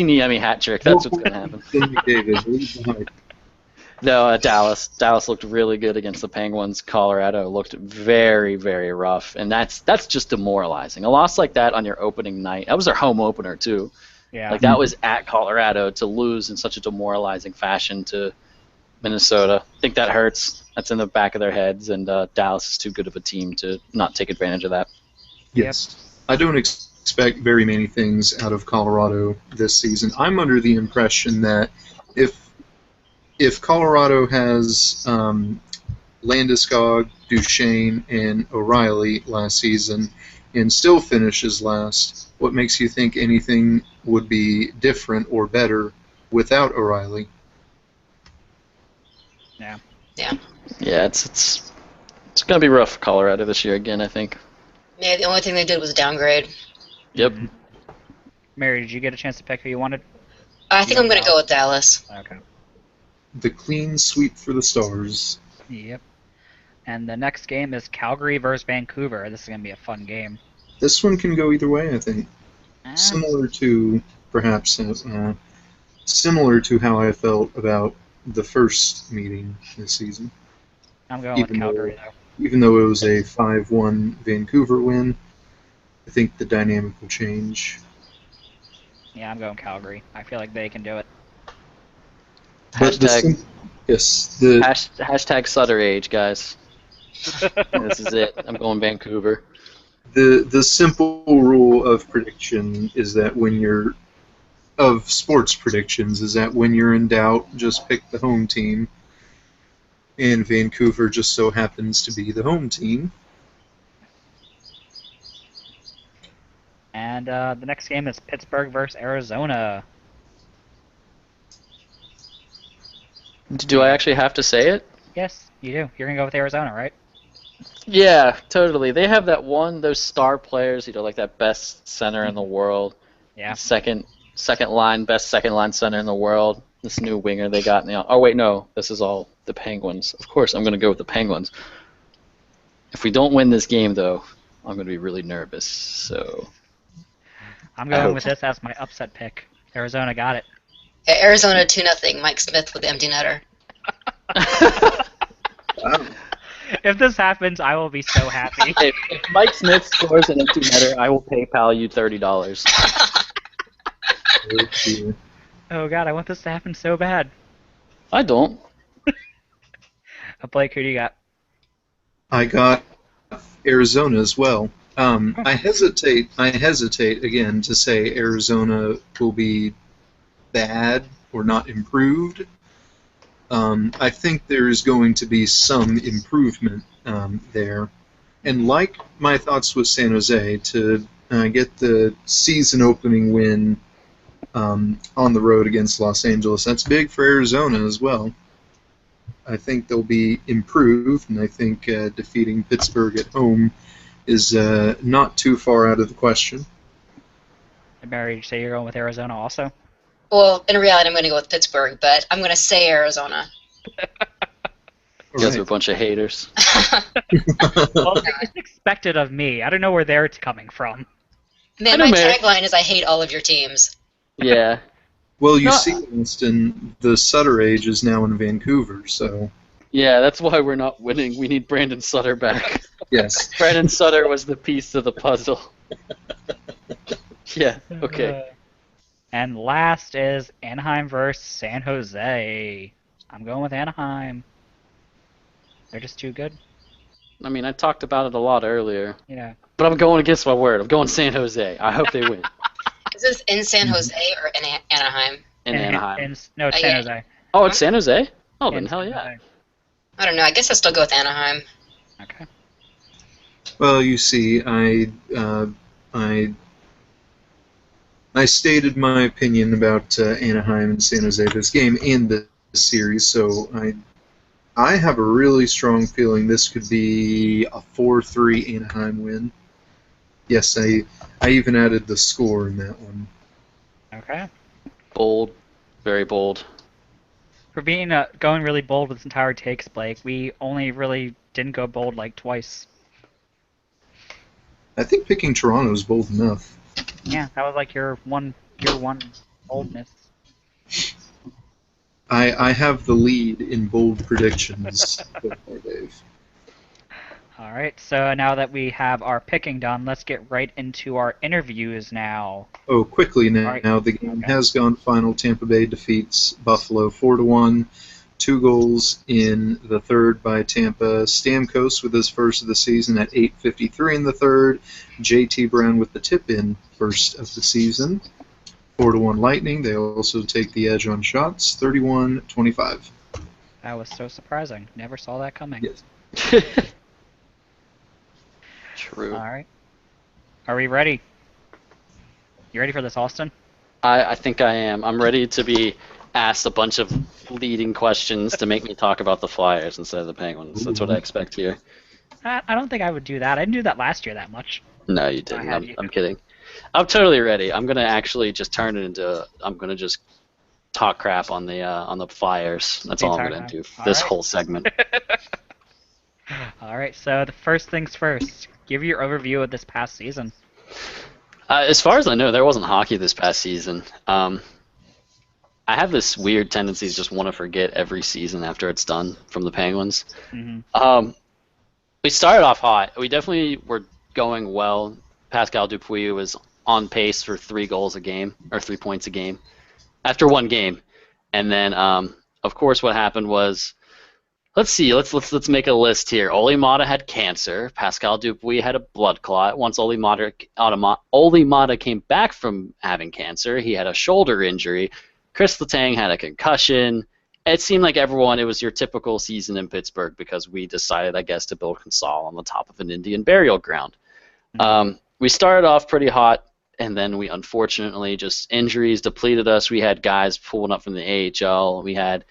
Niemi hat trick. That's what's going to happen. No, Dallas. Dallas looked really good against the Penguins. Colorado looked very, very rough, and that's just demoralizing. A loss like that on your opening night. That was their home opener too. Yeah. Like that was at Colorado to lose in such a demoralizing fashion to Minnesota. I think that hurts. That's in the back of their heads, and Dallas is too good of a team to not take advantage of that. Yes. I don't expect very many things out of Colorado this season. I'm under the impression that if Colorado has Landeskog, Duchesne, and O'Reilly last season and still finishes last, what makes you think anything would be different or better without O'Reilly? Yeah. Yeah. Yeah, it's gonna be rough for Colorado this year again, I think. Yeah, the only thing they did was downgrade. Yep. Mary, did you get a chance to pick who you wanted? I think I'm going to go with Dallas. Okay. The clean sweep for the Stars. Yep. And the next game is Calgary versus Vancouver. This is going to be a fun game. This one can go either way, I think. Similar to, perhaps, similar to how I felt about the first meeting this season. I'm going with Calgary, though. Even though it was a 5-1 Vancouver win, I think the dynamic will change. Yeah, I'm going Calgary. I feel like they can do it. Hashtag, the hashtag Sutter age, guys. This is it. I'm going Vancouver. The simple rule of prediction is that of sports predictions is that when you're in doubt, just pick the home team. And Vancouver just so happens to be the home team. And the next game is Pittsburgh versus Arizona. Do I actually have to say it? Yes, you do. You're going to go with Arizona, right? Yeah, totally. They have those star players, like that best center in the world. Yeah. Second line, best second line center in the world. This new winger they got now. Oh wait, no, this is all the Penguins. Of course, I'm going to go with the Penguins. If we don't win this game, though, I'm going to be really nervous. So I'm going with this as my upset pick. Arizona got it. Yeah, Arizona 2-0. Mike Smith with the empty netter. Wow. If this happens, I will be so happy. if Mike Smith scores an empty netter, I will PayPal you $30. Oh god, I want this to happen so bad. I don't. Blake, who do you got? I got Arizona as well. I hesitate again to say Arizona will be bad or not improved. I think there is going to be some improvement there. And like my thoughts with San Jose, to get the season opening win on the road against Los Angeles, that's big for Arizona as well. I think they'll be improved, and I think defeating Pittsburgh at home is not too far out of the question. Mary, did you say you're going with Arizona also? Well, in reality, I'm going to go with Pittsburgh, but I'm going to say Arizona. You guys are a bunch of haters. Well, it's expected of me. I don't know where they're coming from. Man, my tagline is I hate all of your teams. Yeah. Well, you see, Winston, the Sutter age is now in Vancouver, so... Yeah, that's why we're not winning. We need Brandon Sutter back. Yes. Brandon Sutter was the piece of the puzzle. Yeah, okay. And last is Anaheim versus San Jose. I'm going with Anaheim. They're just too good. I mean, I talked about it a lot earlier. Yeah. But I'm going against my word. I'm going San Jose. I hope they win. Is this in San Jose or in Anaheim? In Anaheim. No, it's San Jose. Oh, it's San Jose? Oh, then hell yeah. I don't know. I guess I'll still go with Anaheim. Okay. Well, you see, I stated my opinion about Anaheim and San Jose this game and this series, so I have a really strong feeling this could be a 4-3 Anaheim win. Yes, I even added the score in that one. Okay. Bold. Very bold. For being going really bold with this entire takes, Blake, we only really didn't go bold like twice. I think picking Toronto is bold enough. Yeah, that was like your one boldness. I have the lead in bold predictions so far, Dave. All right, so now that we have our picking done, let's get right into our interviews now. Oh, quickly now, Right. the game has gone final. Tampa Bay defeats Buffalo 4-1. 2 goals in the third by Tampa. Stamkos with his first of the season at 8:53 in the third. JT Brown with the tip-in first of the season. 4-1 Lightning. They also take the edge on shots. 31-25. That was so surprising. Never saw that coming. Yes. True. All right. Are we ready? You ready for this, Austin? I think I am. I'm ready to be asked a bunch of leading questions to make me talk about the Flyers instead of the Penguins. That's what I expect here. I don't think I would do that. I didn't do that last year that much. No, you didn't. I'm kidding. I'm totally ready. I'm gonna actually just turn it into. I'm gonna just talk crap on the Flyers. That's all I'm gonna do for this whole segment. All right. So the first things first. Give your overview of this past season. As far as I know, there wasn't hockey this past season. I have this weird tendency to just want to forget every season after it's done from the Penguins. Mm-hmm. We started off hot. We definitely were going well. Pascal Dupuis was on pace for 3 goals a game, or 3 points a game, after one game. And then, of course, what happened was, let's see, let's make a list here. Olli Maatta had cancer. Pascal Dupuis had a blood clot. Once Olli Maatta came back from having cancer, he had a shoulder injury. Chris Letang had a concussion. It seemed like everyone, it was your typical season in Pittsburgh because we decided, I guess, to build Consol on the top of an Indian burial ground. We started off pretty hot, and then we unfortunately just injuries depleted us. We had guys pulling up from the AHL. We had,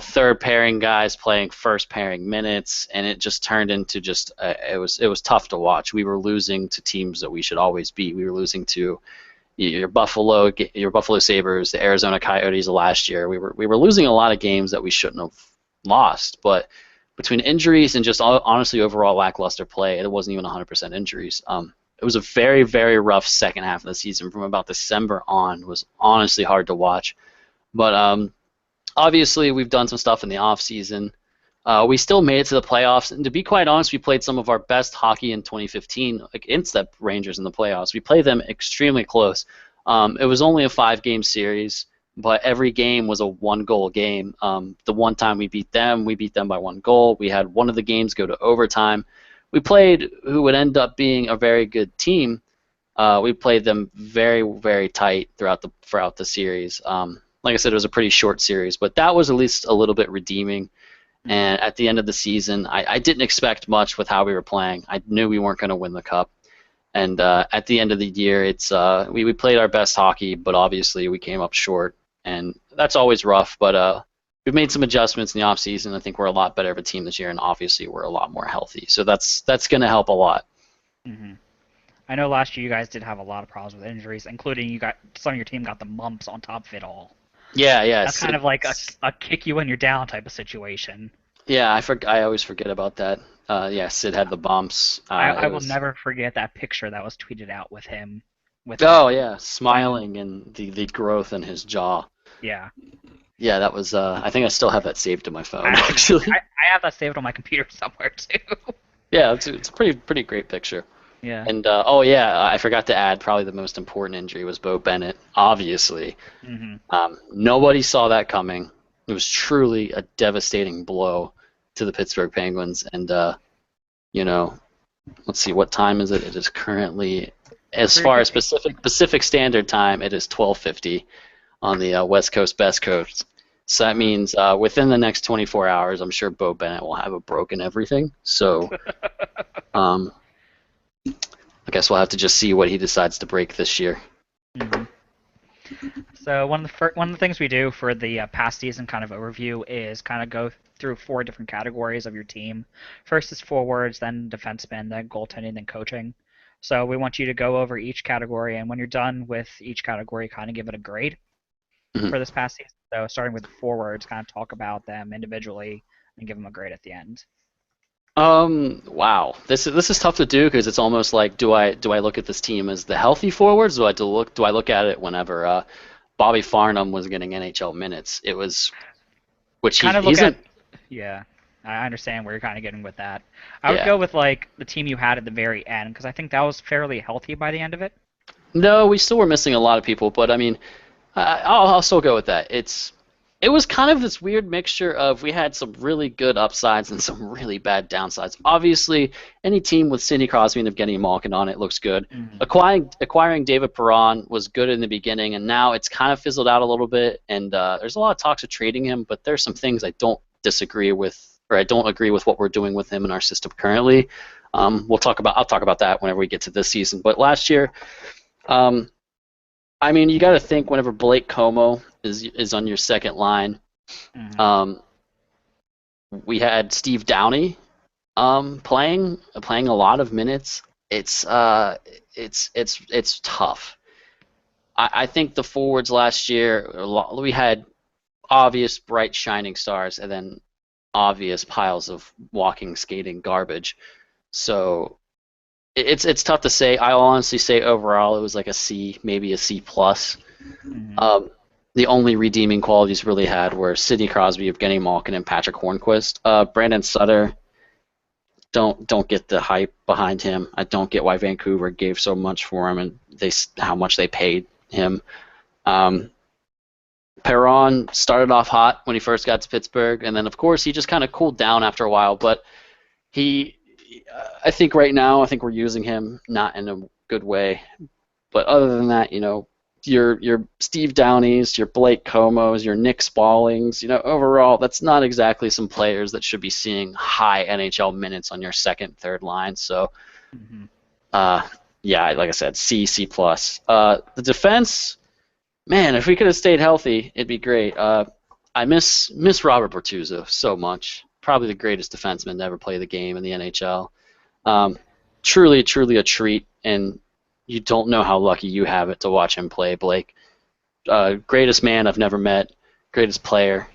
third pairing guys playing first pairing minutes, and it just turned into just it was tough to watch. We were losing to teams that we should always beat. We were losing to your Buffalo Sabres, the Arizona Coyotes of last year. We were losing a lot of games that we shouldn't have lost, but between injuries and just honestly overall lackluster play, it wasn't even 100% injuries. It was a very, very rough second half of the season. From about December on, it was honestly hard to watch. But obviously, we've done some stuff in the offseason. We still made it to the playoffs, and to be quite honest, we played some of our best hockey in 2015 against the Rangers in the playoffs. We played them extremely close. It was only a 5-game series, but every game was a 1-goal game. The one time we beat them by 1 goal. We had one of the games go to overtime. We played who would end up being a very good team. We played them very, very tight throughout the series. Like I said, it was a pretty short series, but that was at least a little bit redeeming. And at the end of the season, I didn't expect much with how we were playing. I knew we weren't going to win the cup. And at the end of the year, we played our best hockey, but obviously we came up short. And that's always rough, but we've made some adjustments in the offseason. I think we're a lot better of a team this year, and obviously we're a lot more healthy. So that's going to help a lot. Mm-hmm. I know last year you guys did have a lot of problems with injuries, including some of your team got the mumps on top of it all. Yeah. That's kind of like a kick you when you're down type of situation. Yeah, I always forget about that. Sid had the bumps. I will never forget that picture that was tweeted out with him. Smiling and the growth in his jaw. Yeah. Yeah, that was. I think I still have that saved to my phone. Actually, I have that saved on my computer somewhere too. Yeah, it's a pretty great picture. Yeah. And I forgot to add probably the most important injury was Bo Bennett. Obviously, nobody saw that coming. It was truly a devastating blow to the Pittsburgh Penguins. And let's see, what time is it? It is currently, as far as Pacific Standard Time, it is 12:50 on the West Coast, Best Coast. So that means within the next 24 hours, I'm sure Bo Bennett will have a broken everything. So I guess we'll have to just see what he decides to break this year. Mm-hmm. So one of the things we do for the past season kind of overview is kind of go through 4 different categories of your team. First is forwards, then defensemen, then goaltending, then coaching. So we want you to go over each category, and when you're done with each category, kind of give it a grade for this past season. So starting with the forwards, kind of talk about them individually and give them a grade at the end. Wow. This is tough to do because it's almost like do I look at this team as the healthy forwards? Do I look at it whenever Bobby Farnham was getting NHL minutes? It was which he isn't. Yeah, I understand where you're kind of getting with that. I would go with like the team you had at the very end because I think that was fairly healthy by the end of it. No, we still were missing a lot of people, but I mean, I'll still go with that. It was kind of this weird mixture of we had some really good upsides and some really bad downsides. Obviously, any team with Sidney Crosby and Evgeny Malkin on it looks good. Mm-hmm. Acquiring David Perron was good in the beginning, and now it's kind of fizzled out a little bit. And there's a lot of talks of trading him, but there's some things I don't disagree with, or I don't agree with what we're doing with him in our system currently. I'll talk about that whenever we get to this season. But last year, I mean, you got to think whenever Blake Como is on your second line. Mm-hmm. We had Steve Downey playing a lot of minutes. it's tough. I think the forwards last year, we had obvious bright shining stars and then obvious piles of walking skating garbage. So it's tough to say. I'll honestly say overall it was like a C, maybe a C plus. Mhm. The only redeeming qualities really had were Sidney Crosby, Evgeny Malkin, and Patrick Hornquist. Brandon Sutter, don't get the hype behind him. I don't get why Vancouver gave so much for him and how much they paid him. Perron started off hot when he first got to Pittsburgh, and then of course he just kind of cooled down after a while. But I think right now, I think we're using him not in a good way. But other than that, your Steve Downeys, your Blake Comos, your Nick Spallings, overall, that's not exactly some players that should be seeing high NHL minutes on your second, third line. So, Mhm. yeah, like I said, C plus. The defense, man, if we could have stayed healthy, it'd be great. I miss Robert Bortuzzo so much. Probably the greatest defenseman to ever play the game in the NHL. Truly a treat, and you don't know how lucky you have it to watch him play, Blake. Greatest man I've never met, greatest player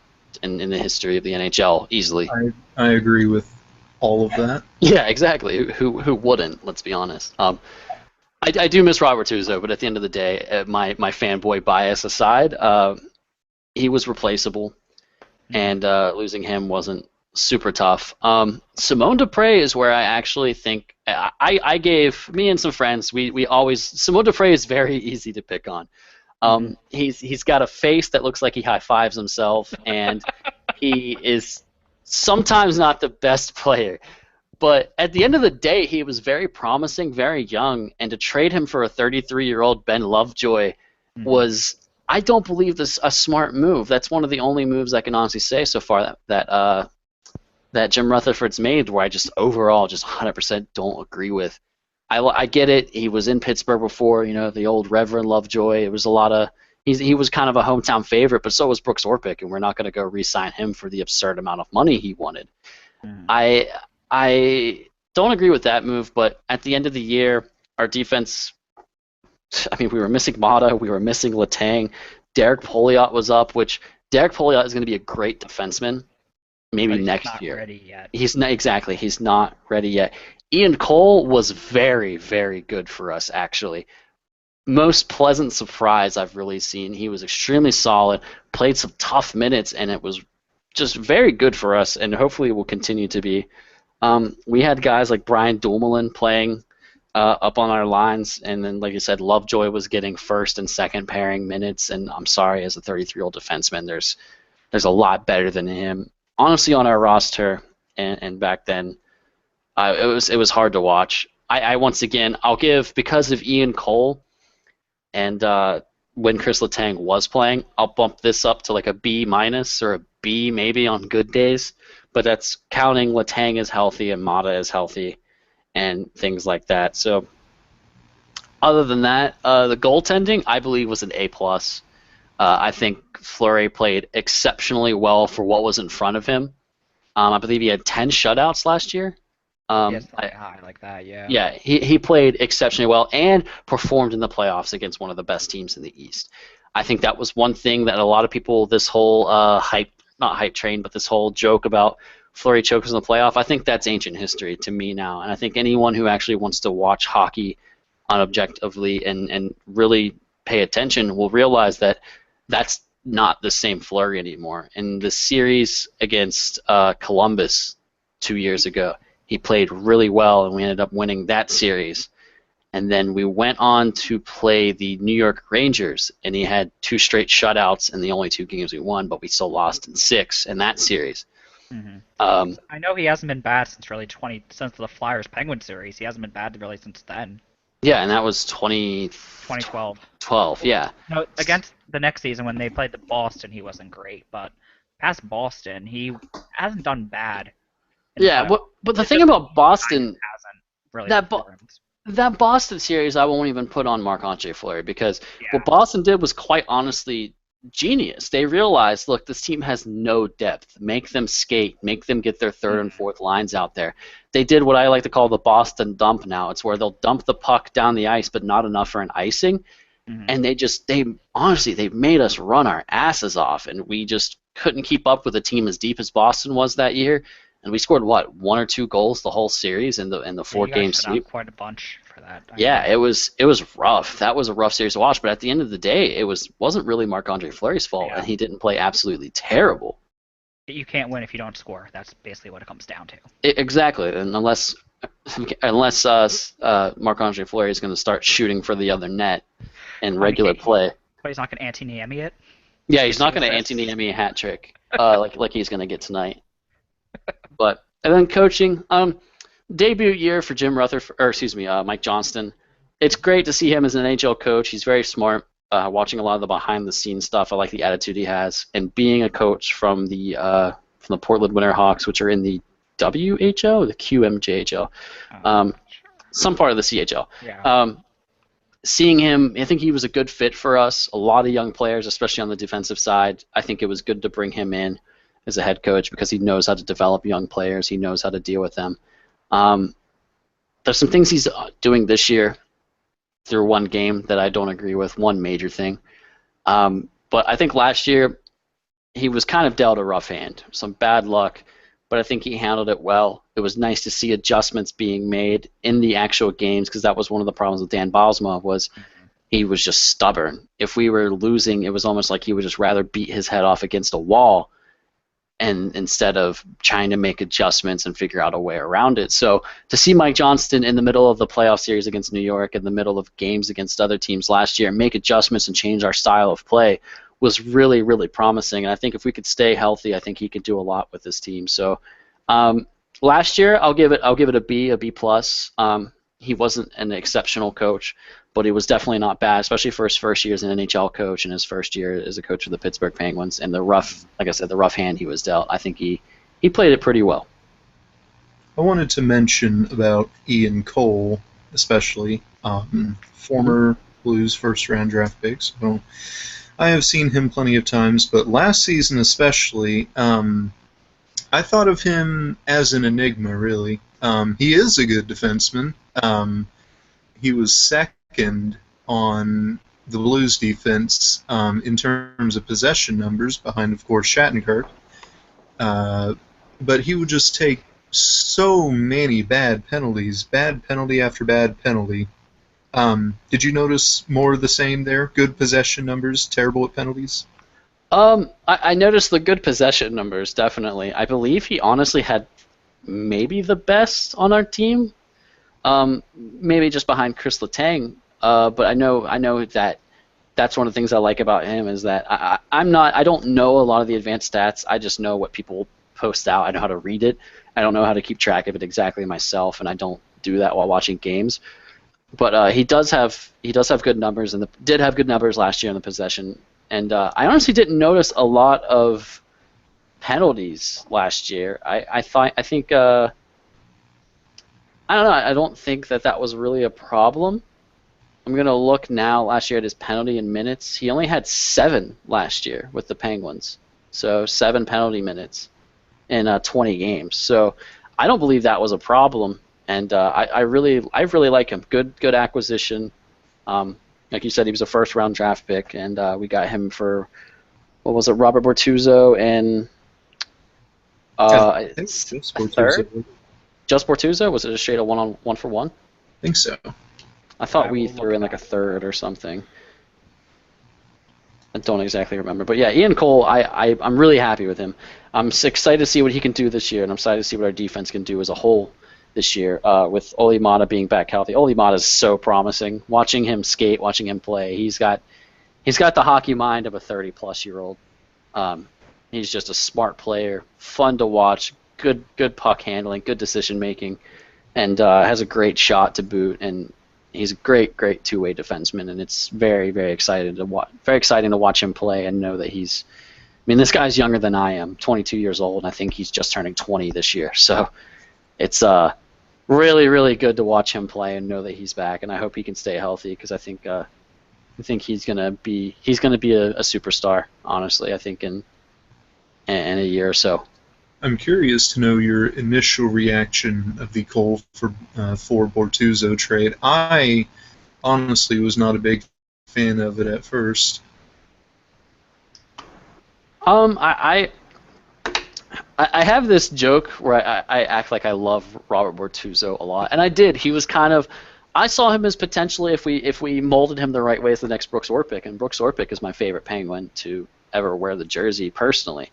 in the history of the NHL, easily. I agree with all of that. Yeah, exactly. Who wouldn't? Let's be honest. I do miss Robert Tuzo, but at the end of the day, my fanboy bias aside, he was replaceable, and losing him wasn't super tough. Simone Dupre is where I actually think I gave me and some friends. We always Simone Dupre is very easy to pick on. He's got a face that looks like he high fives himself, and he is sometimes not the best player. But at the end of the day, he was very promising, very young, and to trade him for a 33-year-old Ben Lovejoy was, I don't believe, this a smart move. That's one of the only moves I can honestly say so far that Jim Rutherford's made, where I just overall just 100% don't agree with. I get it. He was in Pittsburgh before, the old Reverend Lovejoy. It was a lot of he was kind of a hometown favorite, but so was Brooks Orpik, and we're not going to go re-sign him for the absurd amount of money he wanted. I don't agree with that move, but at the end of the year, our defense, we were missing Mata, we were missing Letang. Derek Pouliot was up, which Derek Pouliot is going to be a great defenseman maybe next year. He's not ready yet. Ian Cole was very, very good for us, actually. Most pleasant surprise I've really seen. He was extremely solid, played some tough minutes, and it was just very good for us, and hopefully will continue to be. We had guys like Brian Dumoulin playing up on our lines, and then, like you said, Lovejoy was getting first and second pairing minutes, and I'm sorry, as a 33-year-old defenseman, there's a lot better than him. Honestly, on our roster, and back then, it was hard to watch. I once again, I'll give, because of Ian Cole, and when Chris Letang was playing, I'll bump this up to like a B minus or a B maybe on good days. But that's counting Letang is healthy and Mata is healthy and things like that. So other than that, the goaltending, I believe, was an A+. I think Fleury played exceptionally well for what was in front of him. I believe he had 10 shutouts last year. High like that, yeah. Yeah, he played exceptionally well and performed in the playoffs against one of the best teams in the East. I think that was one thing that a lot of people, this whole not hype train, but this whole joke about Fleury chokers in the playoff, I think that's ancient history to me now. And I think anyone who actually wants to watch hockey unobjectively and really pay attention will realize that that's not the same Fleury anymore. In the series against Columbus 2 years ago, he played really well, and we ended up winning that series. And then we went on to play the New York Rangers, and he had 2 straight shutouts in the only 2 games we won, but we still lost in 6 in that series. I know he hasn't been bad since since the Flyers Penguin series. He hasn't been bad really since then. Yeah, and that was 2012. 12, yeah. No, against the next season when they played the Boston, he wasn't great, but past Boston, he hasn't done bad. Yeah, but the thing about Boston, hasn't really that Boston series, I won't even put on Marc-Andre Fleury, because what Boston did was quite honestly genius. They realized, look, this team has no depth. Make them skate. Make them get their third and fourth lines out there. They did what I like to call the Boston dump now. It's where they'll dump the puck down the ice, but not enough for an icing. And they made us run our asses off, and we just couldn't keep up with a team as deep as Boston was that year. And we scored, what, 1 or 2 goals the whole series in the 4-game sweep? Quite a bunch for that. It was rough. That was a rough series to watch. But at the end of the day, it wasn't really Marc-Andre Fleury's fault, and he didn't play absolutely terrible. You can't win if you don't score. That's basically what it comes down to. Exactly, and unless Marc-Andre Fleury is going to start shooting for the other net in regular play. But he's not going to anti-Niemi it? Yeah, he's not going to anti-Niemi a hat trick like he's going to get tonight. And then coaching, debut year for Mike Johnston. It's great to see him as an NHL coach. He's very smart. Watching a lot of the behind-the-scenes stuff, I like the attitude he has. And being a coach from the Portland Winterhawks, which are in the WHL or the QMJHL, some part of the CHL. Yeah. Seeing him, I think he was a good fit for us. A lot of young players, especially on the defensive side. I think it was good to bring him in as a head coach because he knows how to develop young players. He knows how to deal with them. There's some things he's doing this year through one game that I don't agree with, one major thing. But I think last year he was kind of dealt a rough hand, some bad luck, but I think he handled it well. It was nice to see adjustments being made in the actual games because that was one of the problems with Dan Bylsma was he was just stubborn. If we were losing, it was almost like he would just rather beat his head off against a wall and instead of trying to make adjustments and figure out a way around it. So to see Mike Johnston in the middle of the playoff series against New York, in the middle of games against other teams last year, make adjustments and change our style of play was really, really promising. And I think if we could stay healthy, I think he could do a lot with this team. So last year, I'll give it a B plus. He wasn't an exceptional coach, but he was definitely not bad, especially for his first year as an NHL coach and his first year as a coach of the Pittsburgh Penguins. And the rough hand he was dealt, I think he played it pretty well. I wanted to mention about Ian Cole, especially former Blues first-round draft pick. So I have seen him plenty of times, but last season especially, I thought of him as an enigma, really. He is a good defenseman. He was second on the Blues defense in terms of possession numbers, behind, of course, Shattenkirk. But he would just take so many bad penalties, bad penalty after bad penalty. Did you notice more of the same there? Good possession numbers, terrible at penalties? I noticed the good possession numbers, definitely. I believe he honestly had maybe the best on our team. Maybe just behind Chris Letang, but I know that that's one of the things I like about him is that I don't know a lot of the advanced stats. I just know what people post out. I know how to read it. I don't know how to keep track of it exactly myself, and I don't do that while watching games. But he does have good numbers, and did have good numbers last year in the possession. And I honestly didn't notice a lot of penalties last year. I think. I don't know. I don't think that was really a problem. I'm going to look now last year at his penalty in minutes. He only had 7 last year with the Penguins. So 7 penalty minutes in 20 games. So I don't believe that was a problem. And I really like him. Good acquisition. Like you said, he was a first-round draft pick, and we got him for, what was it, Robert Bortuzzo and a third? Just Bortuzzo? Was it a shade of 1-for-1? I think so. I thought we threw in like a third or something. I don't exactly remember. But yeah, Ian Cole, I'm really happy with him. I'm excited to see what he can do this year, and I'm excited to see what our defense can do as a whole this year with Olli Maatta being back healthy. Olli Maatta is so promising. Watching him skate, watching him play, he's got the hockey mind of a 30-plus-year-old. He's just a smart player, fun to watch, good puck handling, good decision making, and has a great shot to boot. And he's a great two-way defenseman. And it's very, very exciting to watch him play and know that he's. I mean, this guy's younger than I am, 22 years old, and I think he's just turning 20 this year. So it's really, really good to watch him play and know that he's back. And I hope he can stay healthy because I think I think he's gonna be a superstar. Honestly, I think in a year or so. I'm curious to know your initial reaction of the Cole for Bortuzzo trade. I honestly was not a big fan of it at first. I have this joke where I act like I love Robert Bortuzzo a lot, and I did. He was kind of, I saw him as potentially, if we molded him the right way, as the next Brooks Orpik, and Brooks Orpik is my favorite Penguin to ever wear the jersey personally.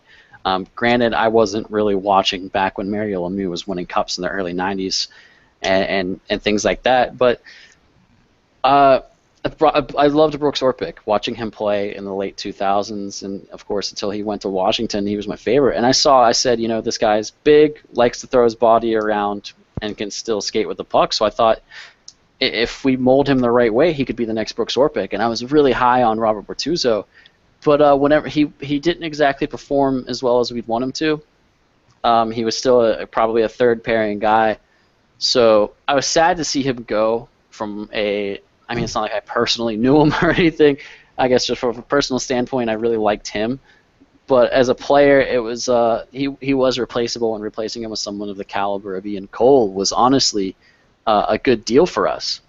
Granted, I wasn't really watching back when Mario Lemieux was winning cups in the early '90s and things like that, but I loved Brooks Orpik, watching him play in the late 2000s, and of course until he went to Washington, he was my favorite. And I said, this guy's big, likes to throw his body around, and can still skate with the puck. So I thought, if we mold him the right way, he could be the next Brooks Orpik. And I was really high on Robert Bortuzzo, but whenever he didn't exactly perform as well as we'd want him to. He was still probably a third pairing guy. So I was sad to see him go from it's not like I personally knew him or anything. I guess just from a personal standpoint, I really liked him. But as a player, it was he was replaceable, and replacing him with someone of the caliber of Ian Cole was honestly a good deal for us.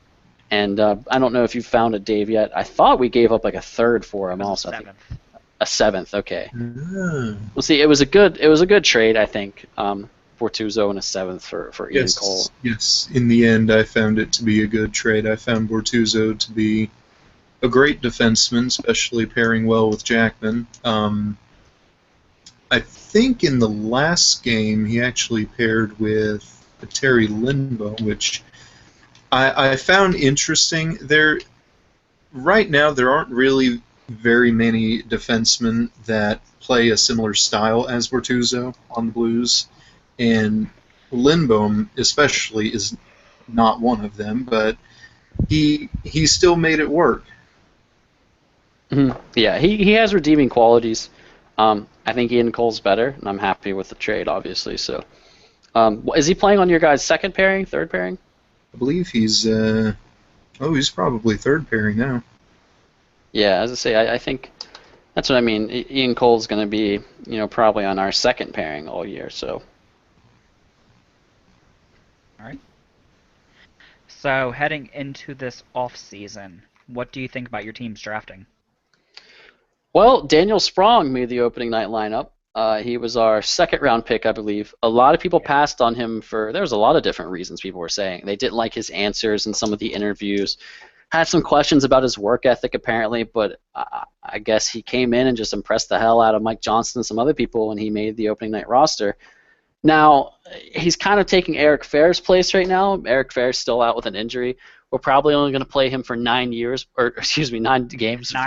And I don't know if you found it, Dave, yet. I thought we gave up like a third for him also. A seventh, okay. Well, see, it was a good trade, I think. Bortuzzo and a seventh for Ian Cole. Yes, in the end, I found it to be a good trade. I found Bortuzzo to be a great defenseman, especially pairing well with Jackman. I think in the last game he actually paired with Terry Lindbom, which I found interesting. Right now, there aren't really very many defensemen that play a similar style as Bortuzzo on the Blues, and Lindbom especially is not one of them, but he still made it work. Mm-hmm. Yeah, he has redeeming qualities. I think Ian Cole's better, and I'm happy with the trade, obviously. So, is he playing on your guys' second pairing, third pairing? I believe he's probably third pairing now. Yeah, as I say, I think that's what I mean. Ian Cole's going to be, probably on our second pairing all year. So. All right. So heading into this off season, what do you think about your team's drafting? Well, Daniel Sprong made the opening night lineup. He was our second-round pick, I believe. A lot of people passed on him there was a lot of different reasons people were saying. They didn't like his answers in some of the interviews. Had some questions about his work ethic, apparently, but I guess he came in and just impressed the hell out of Mike Johnston and some other people when he made the opening night roster. Now, he's kind of taking Eric Fehr's place right now. Eric Fehr's still out with an injury. We're probably only going to play him for 9 games. 9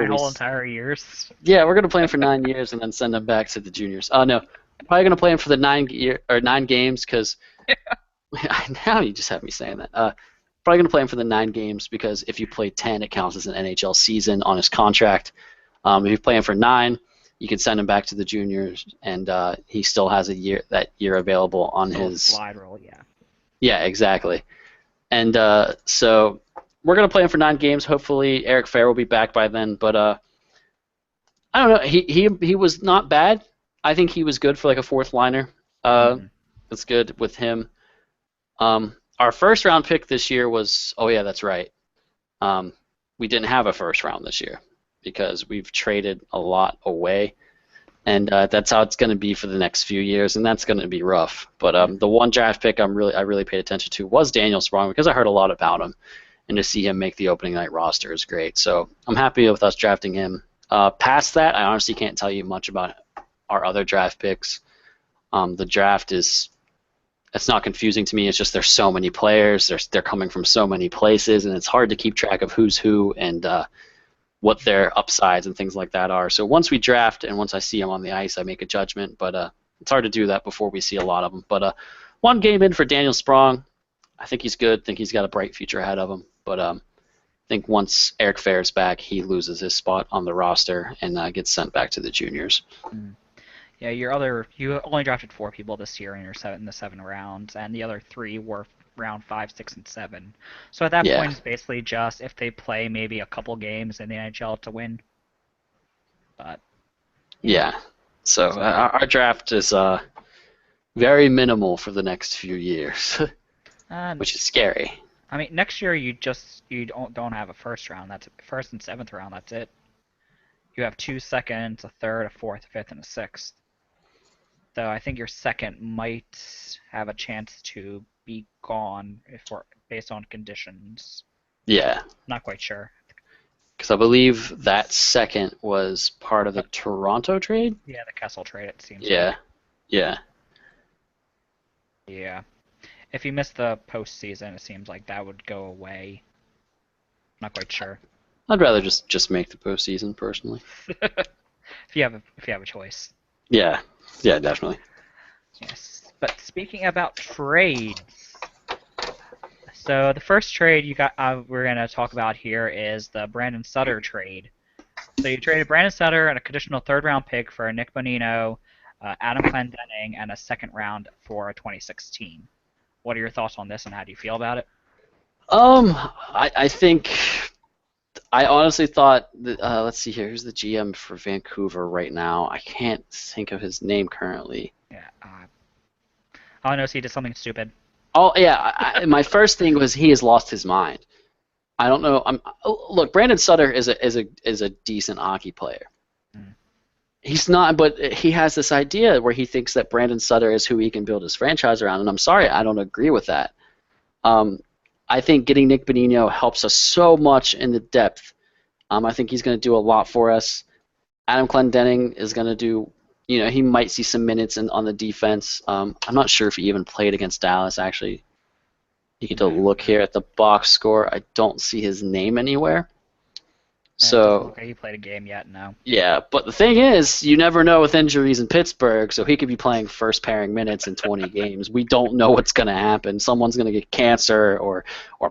whole entire years. Yeah, we're going to play him for 9 years and then send him back to the juniors. No, probably going to play him for the 9 games because now you just have me saying that. Probably going to play him for the 9 games because if you play 10, it counts as an NHL season on his contract. If you play him for 9, you can send him back to the juniors, and he still has that year available on his slide rule. Yeah. Yeah, exactly. And so we're going to play him for 9 games. Hopefully Eric Fehr will be back by then. But I don't know. He was not bad. I think he was good for like a fourth liner. That's good with him. Our first round pick this year was, oh yeah, that's right. We didn't have a first round this year because we've traded a lot away. And that's how it's going to be for the next few years, and that's going to be rough. But the one draft pick I really paid attention to was Daniel Sprong because I heard a lot about him, and to see him make the opening night roster is great. So I'm happy with us drafting him. Past that, I honestly can't tell you much about our other draft picks. The draft it's not confusing to me. It's just there's so many players. They're coming from so many places, and it's hard to keep track of who's who and what their upsides and things like that are. So once we draft and once I see them on the ice, I make a judgment. But it's hard to do that before we see a lot of them. But 1 game in for Daniel Sprong. I think he's good. I think he's got a bright future ahead of him. But I think once Eric Fehr is back, he loses his spot on the roster and gets sent back to the juniors. Yeah, you only drafted 4 people this year in the 7 rounds, and the other 3 were round 5, 6, and 7. So at that Yeah. point, it's basically just if they play maybe a couple games in the NHL to win. But Yeah. So our draft is very minimal for the next few years, which is scary. I mean, next year you don't have a first round. That's first and 7th round. That's it. You have 2 seconds, a third, a fourth, a fifth, and a sixth. So I think your second might have a chance to be gone based on conditions. Yeah. Not quite sure. Because I believe that second was part of the Toronto trade? Yeah, the Kessel trade, it seems Yeah. like. Yeah. Yeah. If you miss the postseason, it seems like that would go away. Not quite sure. I'd rather just make the postseason personally. If you have a choice. Yeah. Yeah, definitely. Yes. But speaking about trades, so the first trade we're gonna talk about here is the Brandon Sutter trade. So you traded Brandon Sutter and a conditional 3rd round pick for Nick Bonino, Adam Clendenning, and a 2nd round for 2016. What are your thoughts on this, and how do you feel about it? I think I honestly thought that, let's see here, who's the GM for Vancouver right now? I can't think of his name currently. Yeah. All I know is he did something stupid. Oh yeah, my first thing was he has lost his mind. I don't know. Look, Brandon Sutter is a decent hockey player. He's not, but he has this idea where he thinks that Brandon Sutter is who he can build his franchise around, and I'm sorry, I don't agree with that. I think getting Nick Bonino helps us so much in the depth. I think he's going to do a lot for us. Adam Clendenning is going to do, he might see some minutes on the defense. I'm not sure if he even played against Dallas, actually. You get to look here at the box score. I don't see his name anywhere. So okay, he played a game yet? No. Yeah, but the thing is, you never know with injuries in Pittsburgh, so he could be playing first pairing minutes in 20 games. We don't know what's going to happen. Someone's going to get cancer or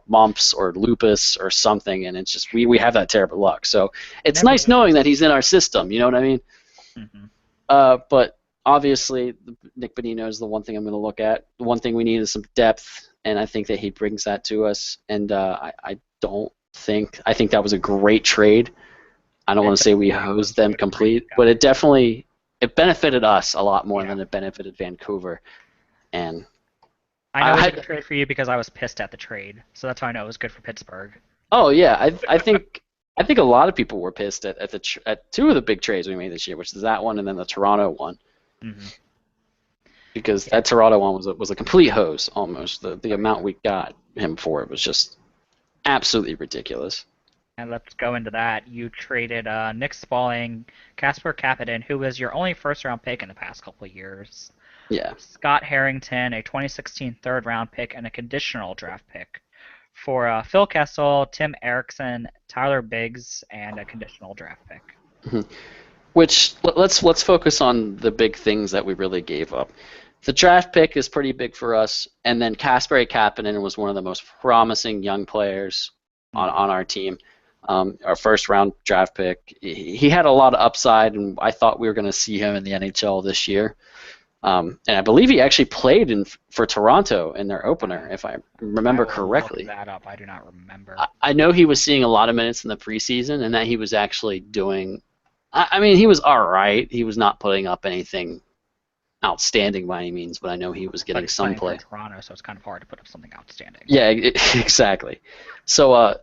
mumps or lupus or something, and it's just we have that terrible luck. So it's nice knowing that he's in our system, you know what I mean? Mm-hmm. But obviously, Nick Bonino is the one thing I'm going to look at. The one thing we need is some depth, and I think that he brings that to us, and I think that was a great trade. I don't want to say we hosed them complete, but it benefited us a lot more than it benefited Vancouver. And I know it was a good trade for you because I was pissed at the trade, so that's how I know it was good for Pittsburgh. Oh yeah, I think a lot of people were pissed at 2 of the big trades we made this year, which is that one and then the Toronto one. Mm-hmm. Because that Toronto one was a complete hose almost. The amount we got him for was just absolutely ridiculous. And let's go into that. You traded Nick Spaulding, Casper Kapanen, who was your only first-round pick in the past couple of years. Yeah. Scott Harrington, a 2016 third-round pick and a conditional draft pick. For Phil Kessel, Tim Erickson, Tyler Biggs, and a conditional draft pick. Mm-hmm. Which, let's focus on the big things that we really gave up. The draft pick is pretty big for us, and then Kasperi Kapanen was one of the most promising young players on our team. Our first-round draft pick. He had a lot of upside, and I thought we were going to see him in the NHL this year. And I believe he actually played for Toronto in their opener, if I remember correctly. Look that up. I do not remember. I know he was seeing a lot of minutes in the preseason, and that he was actually doing. I mean, he was all right. He was not putting up anything outstanding by any means, but I know he was getting some play. For Toronto, so it's kind of hard to put up something outstanding. Yeah, exactly. So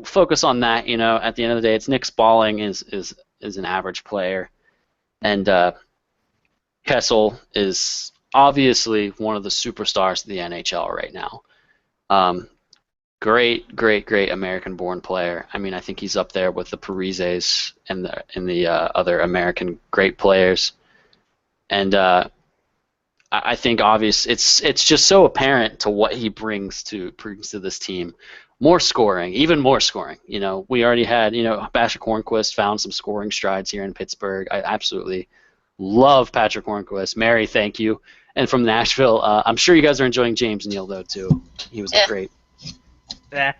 focus on that. At the end of the day, it's Nick Spaulding is an average player, and Kessel is obviously one of the superstars of the NHL right now. Great American-born player. I mean, I think he's up there with the Parises and the other American great players. And I think it's just so apparent to what he brings to this team. More scoring, even more scoring. We already had, Patrick Hornquist found some scoring strides here in Pittsburgh. I absolutely love Patrick Hornquist. Mary, thank you. And from Nashville, I'm sure you guys are enjoying James Neal, though, too. He was great. Yeah.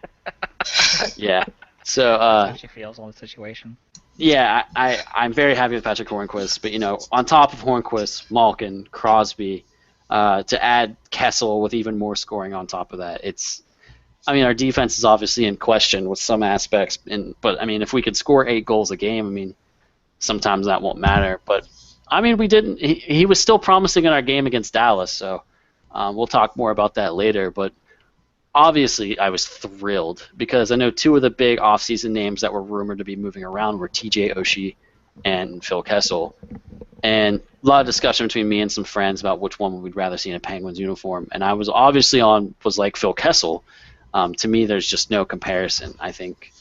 Yeah. So how she feels on the situation. Yeah, I'm very happy with Patrick Hornquist, but on top of Hornquist, Malkin, Crosby, to add Kessel with even more scoring on top of that, our defense is obviously in question with some aspects, but if we could score 8 goals a game, sometimes that won't matter. But we didn't. He was still promising in our game against Dallas, so we'll talk more about that later. But obviously, I was thrilled because I know 2 of the big offseason names that were rumored to be moving around were TJ Oshie and Phil Kessel. And a lot of discussion between me and some friends about which one we'd rather see in a Penguins uniform. And I was obviously was like Phil Kessel. To me, there's just no comparison. I think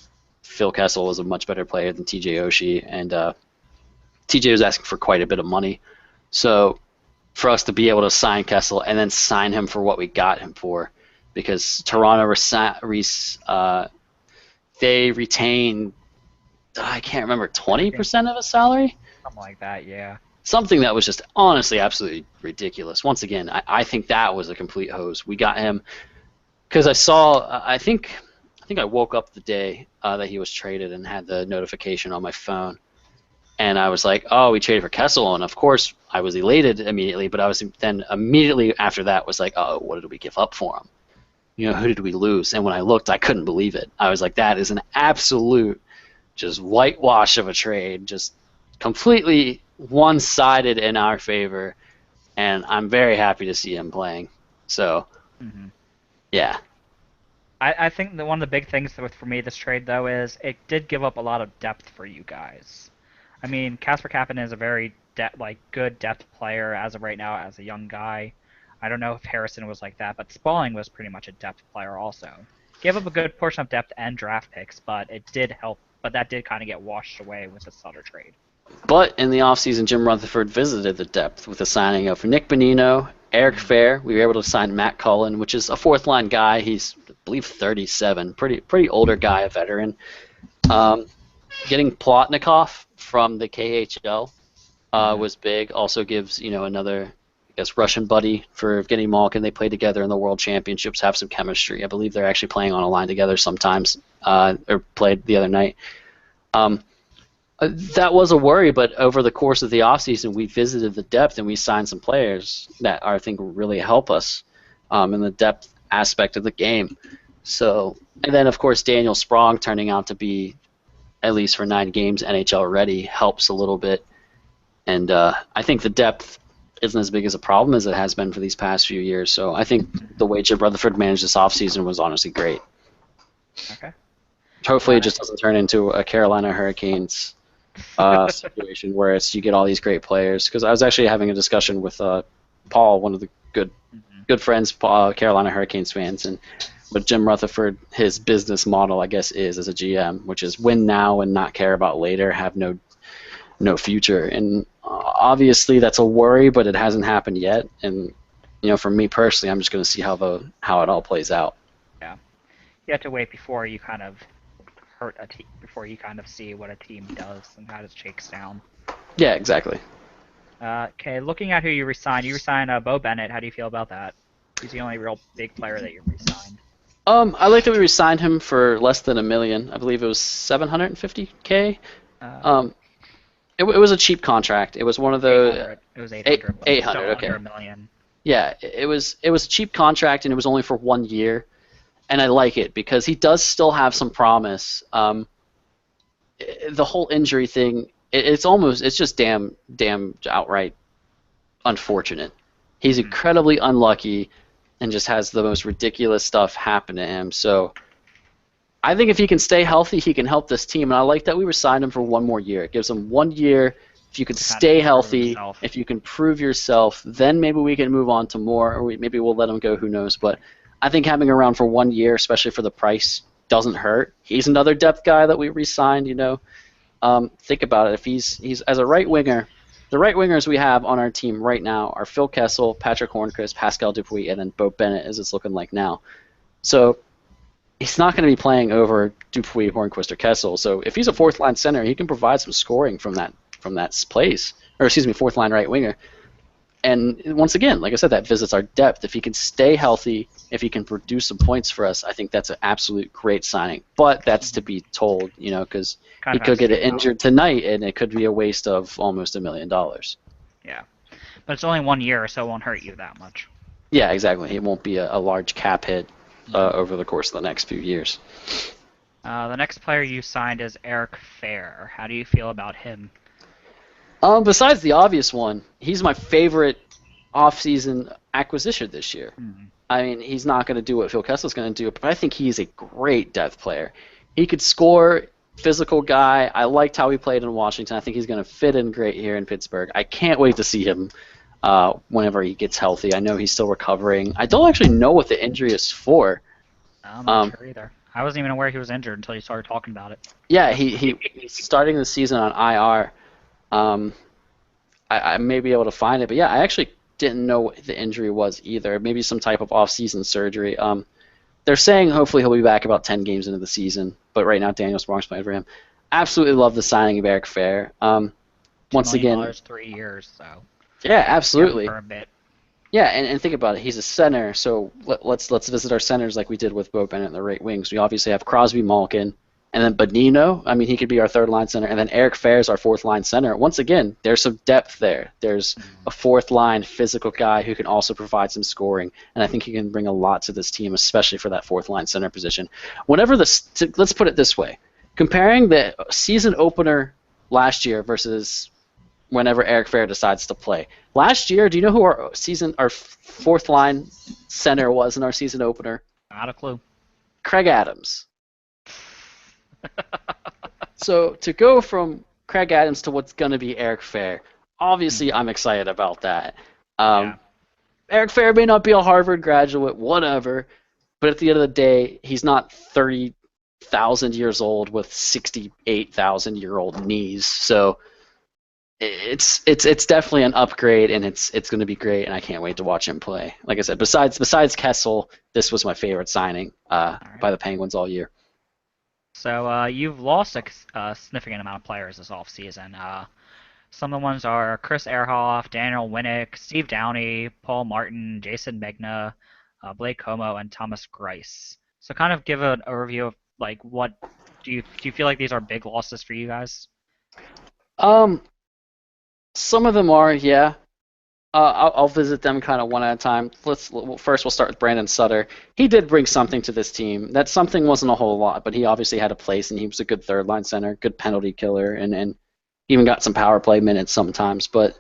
Phil Kessel was a much better player than TJ Oshie, and TJ was asking for quite a bit of money. So for us to be able to sign Kessel and then sign him for what we got him for, because Toronto they retained, I can't remember, 20% of his salary? Something like that, yeah. Something that was just honestly absolutely ridiculous. Once again, I think that was a complete hose. We got him because I think I woke up the day that he was traded and had the notification on my phone. And I was like, oh, we traded for Kessel. And, of course, I was elated immediately. But I was then immediately after that was like, oh, what did we give up for him? Who did we lose? And when I looked, I couldn't believe it. I was like, that is an absolute just whitewash of a trade, just completely one-sided in our favor. And I'm very happy to see him playing. So, yeah. I think that one of the big things for me this trade, though, is it did give up a lot of depth for you guys. Kasper Kapanen is a very good depth player as of right now as a young guy. I don't know if Harrison was like that, but Spalling was pretty much a depth player also. Gave up a good portion of depth and draft picks, but it did help. But that did kind of get washed away with the Sutter trade. But in the offseason, Jim Rutherford visited the depth with the signing of Nick Bonino, Eric Fehr. We were able to sign Matt Cullen, which is a fourth-line guy. He's, I believe, 37. Pretty older guy, a veteran. Getting Plotnikov from the KHL was big. Also gives another, Russian buddy for Evgeny Malkin. They played together in the World Championships, have some chemistry. I believe they're actually playing on a line together sometimes, or played the other night. That was a worry, but over the course of the offseason, we visited the depth and we signed some players that I think will really help us in the depth aspect of the game. So, and then, of course, Daniel Sprong turning out to be, at least for 9 games, NHL ready helps a little bit. And I think the depth isn't as big as a problem as it has been for these past few years. So I think the way Jim Rutherford managed this offseason was honestly great. Okay. Hopefully it just doesn't turn into a Carolina Hurricanes situation where you get all these great players. Because I was actually having a discussion with Paul, one of the good friends, Carolina Hurricanes fans, and what Jim Rutherford, his business model, I guess, is as a GM, which is win now and not care about later, have no future. And obviously that's a worry, but it hasn't happened yet. And for me personally, I'm just going to see how it all plays out. Yeah, you have to wait before you kind of hurt a team, before you kind of see what a team does and how it shakes down. Yeah, exactly. Okay, looking at who you resigned Bo Bennett. How do you feel about that? He's the only real big player that you resigned. I like that we resigned him for less than $1 million. I believe it was $750K. It was a cheap contract. It was one of the. It was 800. 800. Okay. $1 million. Yeah, it was a cheap contract, and it was only for 1 year, and I like it because he does still have some promise. The whole injury thing, it's just damn outright unfortunate. He's incredibly unlucky, and just has the most ridiculous stuff happen to him. So I think if he can stay healthy, he can help this team. And I like that we resigned him for 1 more year. It gives him 1 year. If you can stay healthy, if you can prove yourself, then maybe we can move on to more, or maybe we'll let him go, who knows. But I think having him around for 1 year, especially for the price, doesn't hurt. He's another depth guy that we re-signed, Think about it. If he's as a right winger, the right wingers we have on our team right now are Phil Kessel, Patrick Hornquist, Pascal Dupuis, and then Bo Bennett, as it's looking like now. So he's not going to be playing over Dupuis, Hornquist, or Kessel. So if he's a fourth-line center, he can provide some scoring from that place. Or excuse me, fourth-line right winger. And once again, like I said, that visits our depth. If he can stay healthy, if he can produce some points for us, I think that's an absolute great signing. But that's to be told, because he could get injured tonight, and it could be a waste of almost $1 million. Yeah, but it's only 1 year, so it won't hurt you that much. Yeah, exactly. It won't be a large cap hit over the course of the next few years. The next player you signed is Eric Fehr. How do you feel about him? Besides the obvious one, he's my favorite off-season acquisition this year. Mm-hmm. I mean, he's not going to do what Phil Kessel's going to do, but I think he's a great depth player. He could score, physical guy. I liked how he played in Washington. I think he's going to fit in great here in Pittsburgh. I can't wait to see him whenever he gets healthy. I know he's still recovering. I don't actually know what the injury is for. I'm not sure either. I wasn't even aware he was injured until you started talking about it. Yeah, he's starting the season on IR. I may be able to find it, but yeah, I actually didn't know what the injury was either. Maybe some type of off-season surgery. They're saying hopefully he'll be back about 10 games into the season, but right now Daniel Sprong's playing for him. Absolutely love the signing of Eric Fehr. Once again, 3 years, so yeah, absolutely. For a bit. Yeah, and think about it. He's a center, so let's visit our centers like we did with Bo Bennett and the right wings. We obviously have Crosby, Malkin, and then Bonino. I mean, he could be our third-line center, and then Eric Fehr is our fourth-line center. Once again, there's some depth there. There's a fourth-line physical guy who can also provide some scoring, and I think he can bring a lot to this team, especially for that fourth-line center position. Let's put it this way. Comparing the season opener last year versus whenever Eric Fehr decides to play. Last year, do you know who our fourth-line center was in our season opener? Not a clue. Craig Adams. So to go from Craig Adams to what's going to be Eric Fehr, obviously I'm excited about that. Eric Fehr may not be a Harvard graduate, whatever, but at the end of the day, he's not 30,000 years old with 68,000-year-old knees. So it's definitely an upgrade, and it's going to be great, and I can't wait to watch him play. Like I said, besides Kessel, this was my favorite signing by the Penguins all year. So you've lost a significant amount of players this offseason. Some of the ones are Chris Ehrhoff, Daniel Winnick, Steve Downey, Paul Martin, Jason Megna, Blake Como, and Thomas Greiss. So kind of give an overview of like what do you feel like these are big losses for you guys? Some of them are, yeah. I'll visit them kind of one at a time. First, we'll start with Brandon Sutter. He did bring something to this team. That something wasn't a whole lot, but he obviously had a place, and he was a good third-line center, good penalty killer, and even got some power play minutes sometimes. But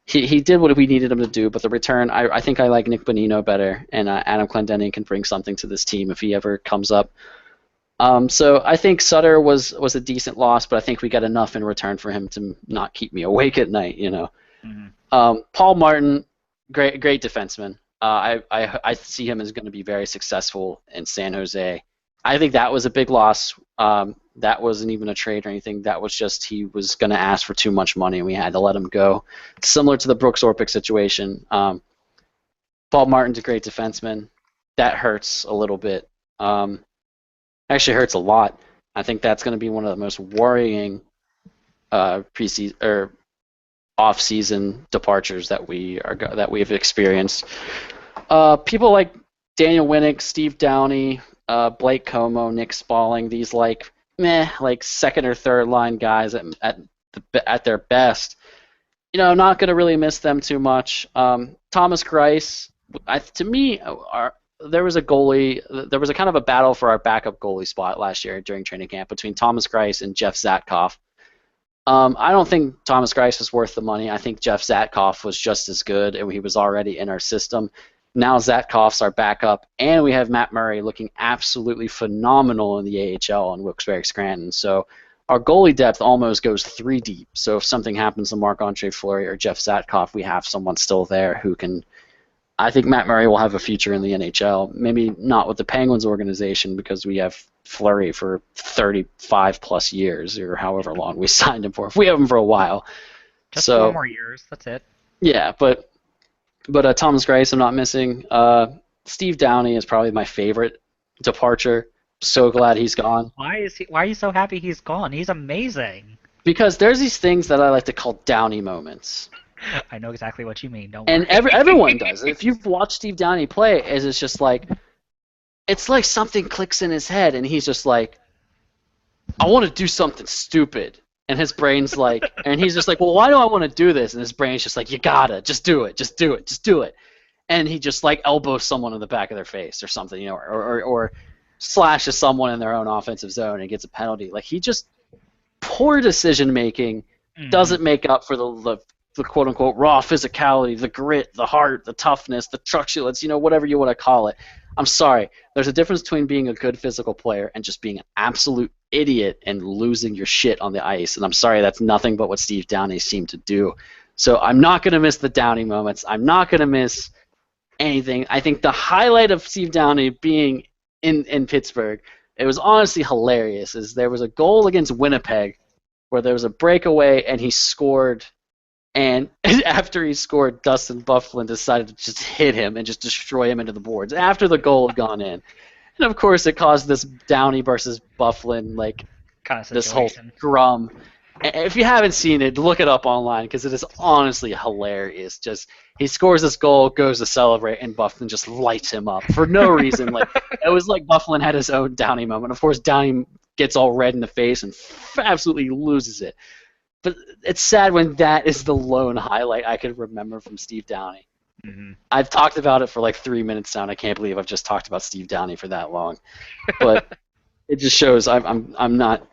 he did what we needed him to do. But the return, I think I like Nick Bonino better, and Adam Clendening can bring something to this team if he ever comes up. So I think Sutter was a decent loss, but I think we got enough in return for him to not keep me awake at night, Mm-hmm. Paul Martin, great defenseman. I see him as going to be very successful in San Jose. I think that was a big loss. That wasn't even a trade or anything. That was just he was going to ask for too much money, and we had to let him go. Similar to the Brooks Orpik situation. Paul Martin's a great defenseman. That hurts a little bit. Actually hurts a lot. I think that's going to be one of the most worrying preseason or off-season departures that we have experienced. People like Daniel Winnick, Steve Downey, Blake Como, Nick Spaulding, these like second or third line guys at their best. Not going to really miss them too much. Thomas Greiss, to me, there was a kind of a battle for our backup goalie spot last year during training camp between Thomas Greiss and Jeff Zatkoff. I don't think Thomas Greiss was worth the money. I think Jeff Zatkoff was just as good, and he was already in our system. Now Zatkoff's our backup, and we have Matt Murray looking absolutely phenomenal in the AHL on Wilkes-Barre Scranton. So our goalie depth almost goes 3 deep. So if something happens to Marc-Andre Fleury or Jeff Zatkoff, we have someone still there who can. I think Matt Murray will have a future in the NHL. Maybe not with the Penguins organization because we have Fleury for 35-plus years or however long we signed him for. If we have him for a while. Just 4 more years. That's it. Yeah, but Thomas Greiss I'm not missing. Steve Downey is probably my favorite departure. So glad he's gone. Why are you so happy he's gone? He's amazing. Because there's these things that I like to call Downey moments. I know exactly what you mean. Don't And worry. everyone does. If you've watched Steve Downey play, it's just like, it's like something clicks in his head, and he's just like, I want to do something stupid. And his brain's like, and he's just like, well, why do I want to do this? And his brain's just like, you gotta, just do it, just do it, just do it. And he just like elbows someone in the back of their face or something, you know, or slashes someone in their own offensive zone and gets a penalty. Like, he just, poor decision making doesn't make up for the quote unquote raw physicality, the grit, the heart, the toughness, the truculence, you know, whatever you want to call it. I'm sorry. There's a difference between being a good physical player and just being an absolute idiot and losing your shit on the ice. And I'm sorry, that's nothing but what Steve Downey seemed to do. So I'm not going to miss the Downey moments. I'm not going to miss anything. I think the highlight of Steve Downey being in Pittsburgh, it was honestly hilarious, is there was a goal against Winnipeg where there was a breakaway and he scored. And after he scored, Dustin Byfuglien decided to just hit him and just destroy him into the boards after the goal had gone in. And of course, it caused this Downey versus Byfuglien, like, kind of this whole situation. scrum. If you haven't seen it, look it up online because it is honestly hilarious. Just, he scores this goal, goes to celebrate, and Byfuglien just lights him up for no reason. Like, it was like Byfuglien had his own Downey moment. Of course, Downey gets all red in the face and absolutely loses it. But it's sad when that is the lone highlight I could remember from Steve Downey. Mm-hmm. I've talked about it for like 3 minutes now, and I can't believe I've just talked about Steve Downey for that long. But it just shows I'm not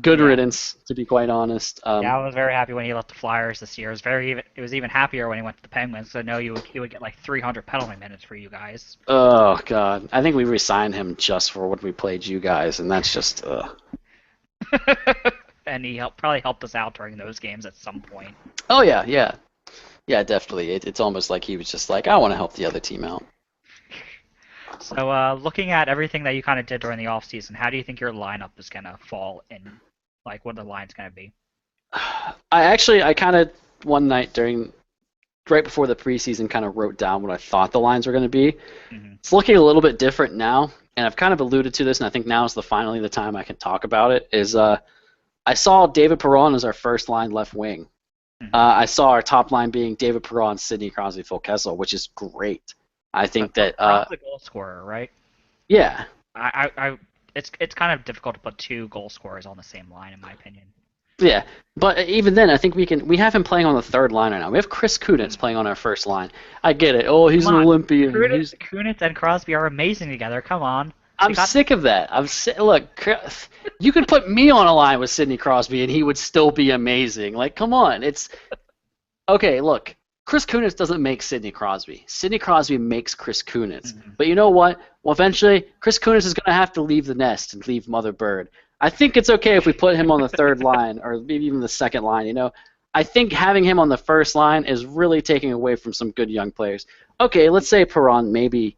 good riddance, to be quite honest. Yeah, I was very happy when he left the Flyers this year. It was even happier when he went to the Penguins. So I know he would get like 300 penalty minutes for you guys. Oh God, I think we re-signed him just for what we played you guys, and that's just. And he probably helped us out during those games at some point. Oh yeah, definitely. It's almost like he was just like, I want to help the other team out. So looking at everything that you kind of did during the offseason, how do you think your lineup is going to fall in? Like, what the line's going to be? I kind of, one night right before the preseason, kind of wrote down what I thought the lines were going to be. Mm-hmm. It's looking a little bit different now, and I've kind of alluded to this, and I think now is finally the time I can talk about it, is I saw David Perron as our first line left wing. Mm-hmm. I saw our top line being David Perron, Sidney Crosby, Phil Kessel, which is great. I think that the goal scorer, right? Yeah. It's kind of difficult to put two goal scorers on the same line, in my opinion. Yeah, but even then, I think we have him playing on the third line right now. We have Chris Kunitz playing on our first line. I get it. Oh, he's an Olympian. Kunitz and Crosby are amazing together. Come on. I'm sick of that. Look, you could put me on a line with Sidney Crosby and he would still be amazing. Like, come on. Okay, look. Chris Kunitz doesn't make Sidney Crosby. Sidney Crosby makes Chris Kunitz. Mm-hmm. But you know what? Well, eventually, Chris Kunitz is going to have to leave the nest and leave Mother Bird. I think it's okay if we put him on the third line or maybe even the second line, you know. I think having him on the first line is really taking away from some good young players. Okay, let's say Perron maybe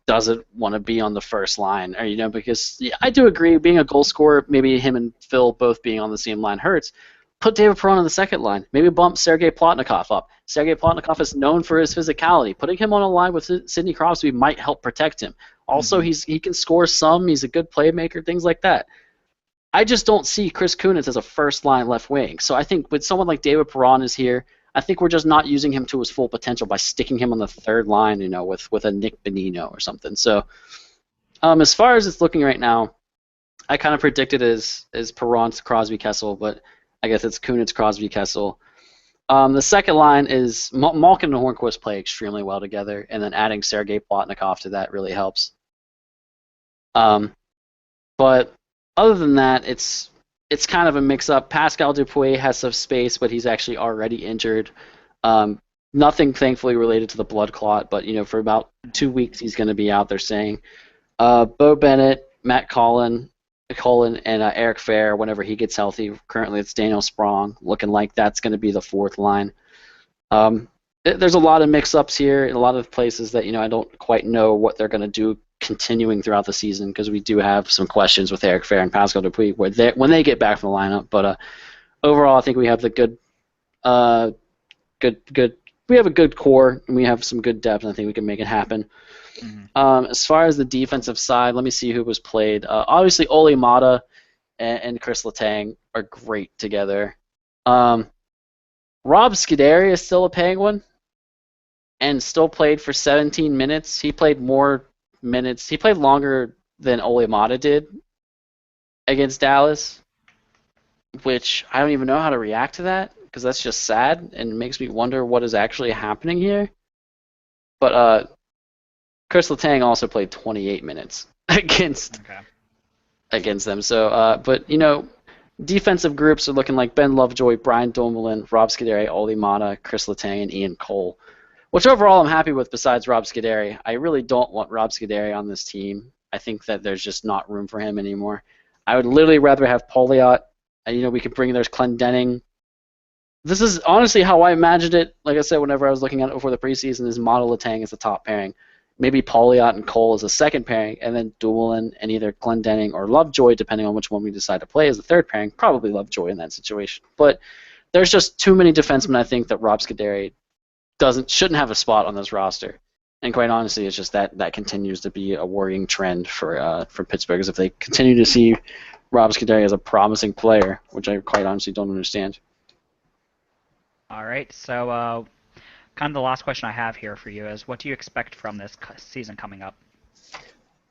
doesn't want to be on the first line, or because I do agree being a goal scorer, maybe him and Phil both being on the same line hurts. Put David Perron on the second line. Maybe bump Sergei Plotnikov up. Sergei Plotnikov is known for his physicality. Putting him on a line with Sidney Crosby might help protect him. Also, he can score some. He's a good playmaker, things like that. I just don't see Chris Kunitz as a first-line left wing. So I think with someone like David Perron is here, I think we're just not using him to his full potential by sticking him on the third line, with a Nick Bonino or something. So as far as it's looking right now, I kind of predicted as Perron, Crosby, Kessel, but I guess it's Kunitz, Crosby, Kessel. The second line is Malkin and Hornquist play extremely well together, and then adding Sergei Plotnikov to that really helps. But other than that, it's kind of a mix-up. Pascal Dupuis has some space, but he's actually already injured. Nothing, thankfully, related to the blood clot, but for about 2 weeks he's going to be out, they're saying. Bo Bennett, Matt Cullen, and Eric Fehr whenever he gets healthy. Currently it's Daniel Sprong, looking like that's going to be the fourth line. There's a lot of mix-ups here in a lot of places that I don't quite know what they're going to do continuing throughout the season, because we do have some questions with Eric Fehr and Pascal Dupuis when they get back from the lineup. But overall, I think we have the good. We have a good core and we have some good depth, and I think we can make it happen. Mm-hmm. As far as the defensive side, let me see who was played. Obviously, Ole Mata and Chris Letang are great together. Rob Scuderi is still a Penguin and still played for 17 minutes. He played more minutes. He played longer than Ole Mata did against Dallas, which I don't even know how to react to that because that's just sad and makes me wonder what is actually happening here. But Chris Letang also played 28 minutes against them. So, but defensive groups are looking like Ben Lovejoy, Brian Dumoulin, Rob Scuderi, Ole Mata, Chris Letang, and Ian Cole, which overall I'm happy with besides Rob Scuderi. I really don't want Rob Scuderi on this team. I think that there's just not room for him anymore. I would literally rather have Pouliot. We could bring there's Clendenning. This is honestly how I imagined it. Like I said, whenever I was looking at it before the preseason, is Mata Letang as the top pairing. Maybe Pouliot and Cole as a second pairing, and then Dumoulin and either Clendenning or Lovejoy, depending on which one we decide to play as the third pairing. Probably Lovejoy in that situation. But there's just too many defensemen, I think, that Rob Scuderi shouldn't have a spot on this roster. And quite honestly, it's just that continues to be a worrying trend for Pittsburgh, is if they continue to see Rob Scuderi as a promising player, which I quite honestly don't understand. All right, so kind of the last question I have here for you is, what do you expect from this season coming up?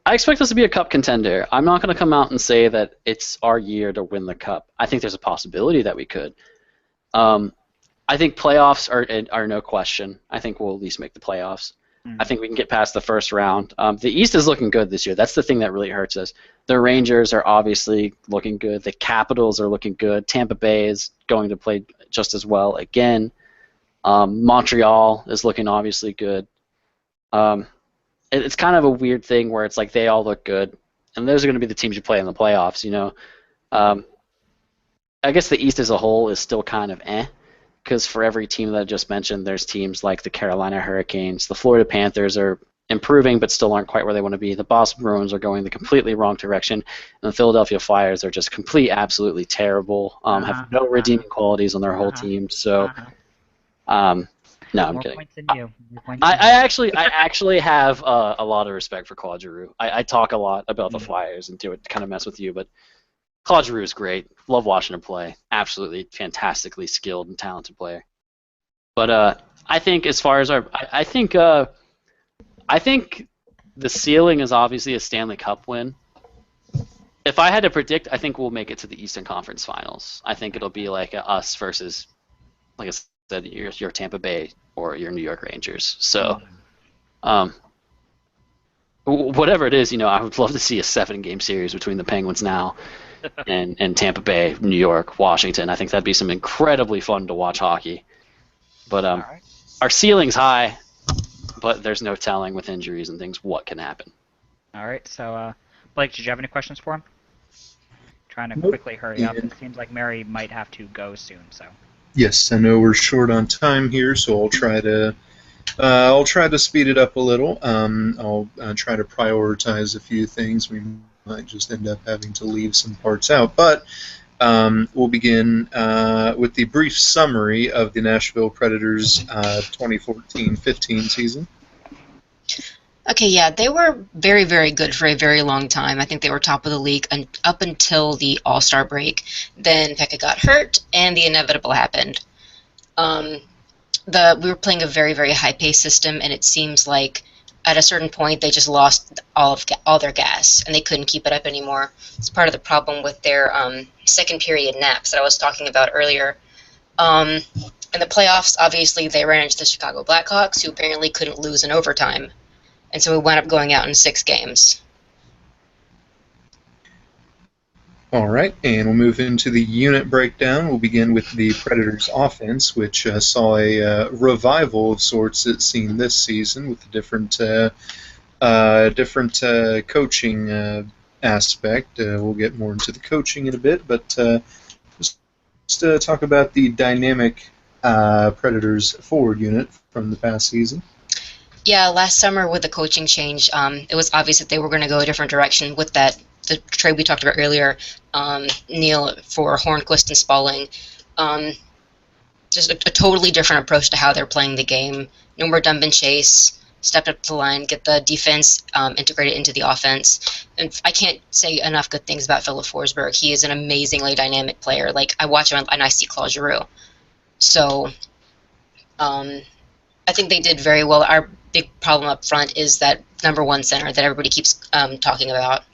I expect us to be a cup contender. I'm not going to come out and say that it's our year to win the cup. I think there's a possibility that we could. I think playoffs are no question. I think we'll at least make the playoffs. I think we can get past the first round. The East is looking good this year. That's the thing that really hurts us. The Rangers are obviously looking good. The Capitals are looking good. Tampa Bay is going to play just as well again. Montreal is looking obviously good. It's kind of a weird thing where it's like they all look good, and those are going to be the teams you play in the playoffs. I guess the East as a whole is still kind of because for every team that I just mentioned, there's teams like the Carolina Hurricanes. The Florida Panthers are improving but still aren't quite where they want to be. The Boston Bruins are going the completely wrong direction. And the Philadelphia Flyers are just absolutely terrible, have no redeeming qualities on their whole team. So, no, I'm More kidding. points than you. I actually have a lot of respect for Claude Giroux. I talk a lot about the Flyers and do it to kind of mess with you, but Claude Giroux is great. Love watching him play. Absolutely fantastically skilled and talented player. But I think as far as I think the ceiling is obviously a Stanley Cup win. If I had to predict, I think we'll make it to the Eastern Conference Finals. I think it'll be like us versus, like I said, your Tampa Bay or your New York Rangers. So, whatever it is, I would love to see a 7-game series between the Penguins now and Tampa Bay, New York, Washington. I think that'd be some incredibly fun to watch hockey. But our ceiling's high, but there's no telling with injuries and things what can happen. All right, so Blake, did you have any questions for him? Trying to quickly hurry up. It seems like Mary might have to go soon. So. Yes, I know we're short on time here, so I'll try to speed it up a little. I'll try to prioritize a few things. We might just end up having to leave some parts out, but we'll begin with the brief summary of the Nashville Predators 2014-15 season. Okay, yeah, they were very, very good for a very long time. I think they were top of the league up until the All-Star break. Then Pekka got hurt, and the inevitable happened. We were playing a very, very high-paced system, and it seems like at a certain point they just lost all their gas, and they couldn't keep it up anymore. It's part of the problem with their second-period naps that I was talking about earlier. In the playoffs, obviously, they ran into the Chicago Blackhawks, who apparently couldn't lose in overtime. And so we wound up going out in 6 games. All right, and we'll move into the unit breakdown. We'll begin with the Predators' offense, which saw a revival of sorts it's seen this season with the different coaching aspect. We'll get more into the coaching in a bit, but just to talk about the dynamic Predators forward unit from the past season. Yeah, last summer with the coaching change, it was obvious that they were going to go a different direction with the trade we talked about earlier, Neil for Hornquist and Spalling. Just a totally different approach to how they're playing the game. No more dump and chase, step up the line, get the defense integrated into the offense. And I can't say enough good things about Philip Forsberg. He is an amazingly dynamic player. Like, I watch him and I see Claude Giroux. So I think they did very well. Our big problem up front is that number one center that everybody keeps talking about.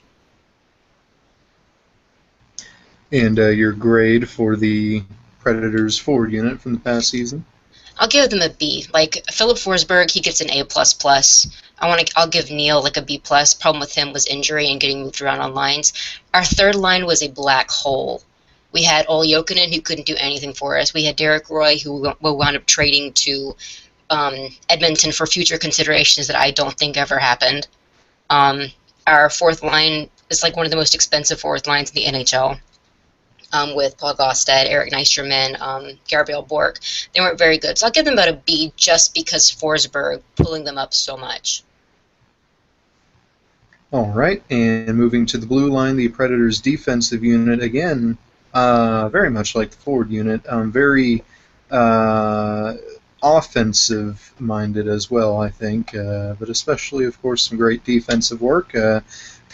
And your grade for the Predators forward unit from the past season? I'll give them a B. Like Philip Forsberg, he gets an A++. I'll give Neil like a B+. Problem with him was injury and getting moved around on lines. Our third line was a black hole. We had Ole Jokinen, who couldn't do anything for us. We had Derek Roy, who we wound up trading to Edmonton for future considerations that I don't think ever happened. Our fourth line is like one of the most expensive fourth lines in the NHL. With Paul Gaustad, Eric Nystrom, Gabriel Bork. They weren't very good. So I'll give them about a B just because Forsberg pulling them up so much. All right, and moving to the blue line, the Predators' defensive unit, again, very much like the forward unit, very offensive-minded as well, I think, but especially, of course, some great defensive work.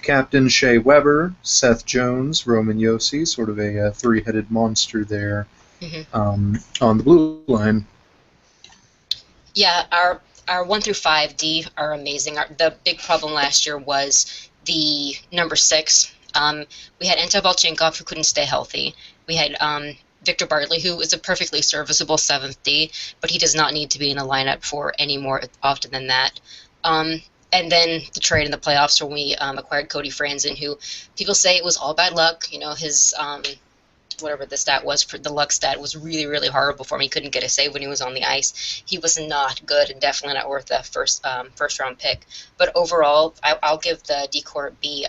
Captain Shea Weber, Seth Jones, Roman Josi, sort of a three-headed monster there on the blue line. Yeah, our 1 through 5D are amazing. The big problem last year was the number 6. We had Ante Volchenkov, who couldn't stay healthy. We had Victor Bartley, who is a perfectly serviceable 7th D, but he does not need to be in the lineup for any more often than that. And then the trade in the playoffs when we acquired Cody Franzen, who people say it was all bad luck. You know, his whatever the stat was, for the luck stat was really, really horrible for him. He couldn't get a save when he was on the ice. He was not good and definitely not worth a first round pick. But overall, I'll give the decor an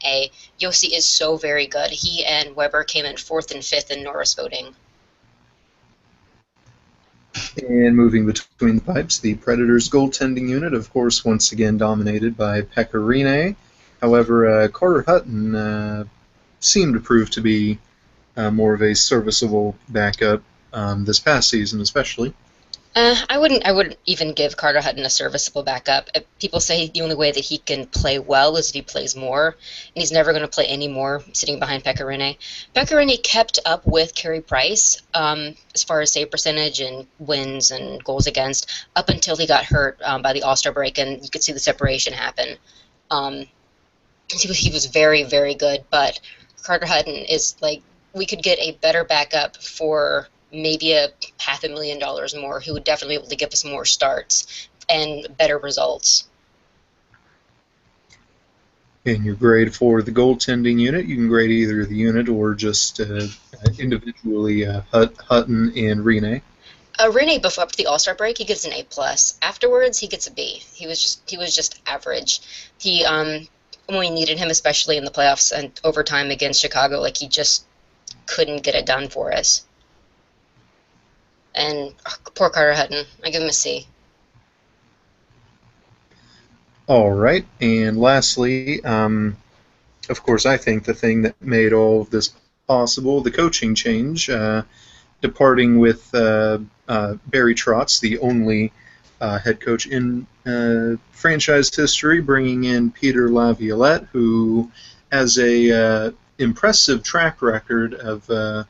A. Josi is so very good. He and Weber came in 4th and 5th in Norris voting. And moving between the pipes, the Predators' goaltending unit, of course, once again dominated by Pekka Rinne. However, Carter Hutton seemed to prove to be more of a serviceable backup this past season, especially. I wouldn't even give Carter Hutton a serviceable backup. People say the only way that he can play well is if he plays more, and he's never going to play any more sitting behind Pekka Rinne. Pekka Rinne kept up with Carey Price as far as save percentage and wins and goals against up until he got hurt by the All-Star break, and you could see the separation happen. He was very, very good, but Carter Hutton is like, we could get a better backup for maybe $500,000 more, who would definitely be able to give us more starts and better results. And your grade for the goaltending unit, you can grade either the unit or just individually Hutton and Rinne. Rinne, before up to the All-Star break, he gets an A+. Afterwards, he gets a B. He was just average. He when we needed him, especially in the playoffs and overtime against Chicago, like, he just couldn't get it done for us. And poor Carter Hutton, I give him a C. All right, and lastly, of course, I think the thing that made all of this possible, the coaching change, departing with Barry Trotz, the only head coach in franchise history, bringing in Peter Laviolette, who has a impressive track record of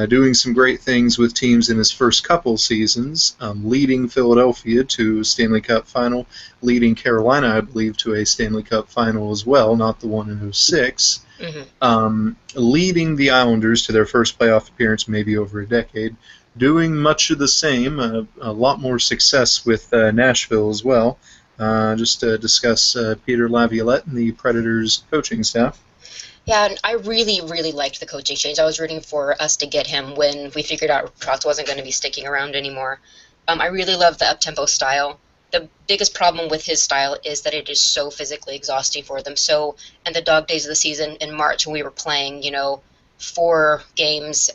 doing some great things with teams in his first couple seasons, leading Philadelphia to Stanley Cup final, leading Carolina, I believe, to a Stanley Cup final as well, not the one in 2006, leading the Islanders to their first playoff appearance maybe over a decade, doing much of the same, a lot more success with Nashville as well. Just to discuss Peter Laviolette and the Predators coaching staff. Yeah, and I really, really liked the coaching change. I was rooting for us to get him when we figured out Trotz wasn't going to be sticking around anymore. I really love the up-tempo style. The biggest problem with his style is that it is so physically exhausting for them. So, in the dog days of the season in March when we were playing, 4 games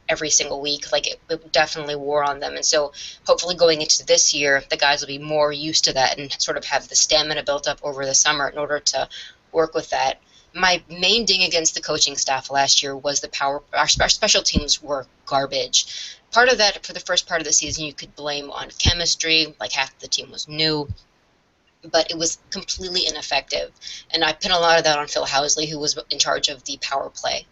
every single week, like, it definitely wore on them. And so hopefully going into this year, the guys will be more used to that and sort of have the stamina built up over the summer in order to work with that. My main ding against the coaching staff last year was our special teams were garbage. Part of that, for the first part of the season, you could blame on chemistry, like half the team was new, but it was completely ineffective. And I pin a lot of that on Phil Housley, who was in charge of the power play.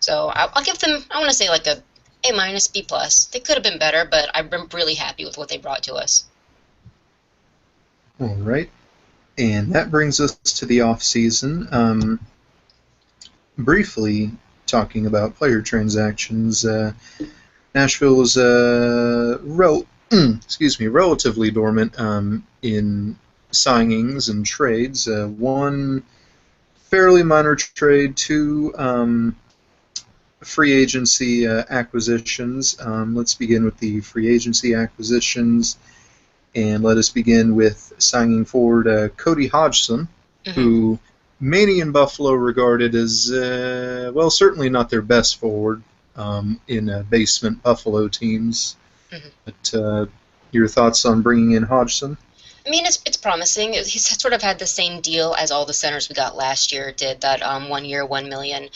So I'll give them, I want to say like a A-, B+. They could have been better, but I'm really happy with what they brought to us. All right. And that brings us to the offseason. Briefly talking about player transactions, Nashville is relatively dormant in signings and trades. One fairly minor trade, two free agency acquisitions. Let's begin with the free agency acquisitions, and let us begin with signing forward Cody Hodgson, who many in Buffalo regarded as, well, certainly not their best forward in basement Buffalo teams. But your thoughts on bringing in Hodgson? I mean, it's promising. He's sort of had the same deal as all the centers we got last year did, that 1 year, $1 million.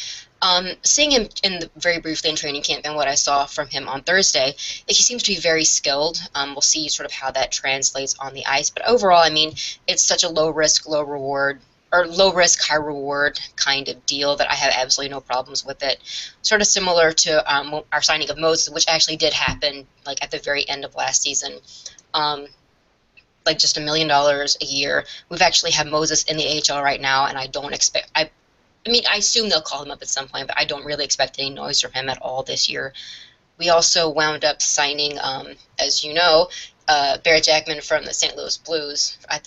Seeing him very briefly in training camp and what I saw from him on Thursday, he seems to be very skilled. We'll see sort of how that translates on the ice. But overall, I mean, it's such a low risk, low reward, or low risk, high reward kind of deal that I have absolutely no problems with it. Sort of similar to our signing of Moses, which actually did happen like at the very end of last season. Like just $1 million a year. We've actually had Moses in the AHL right now, and I don't expect. I mean, I assume they'll call him up at some point, but I don't really expect any noise from him at all this year. We also wound up signing, as you know, Barrett Jackman from the St. Louis Blues. I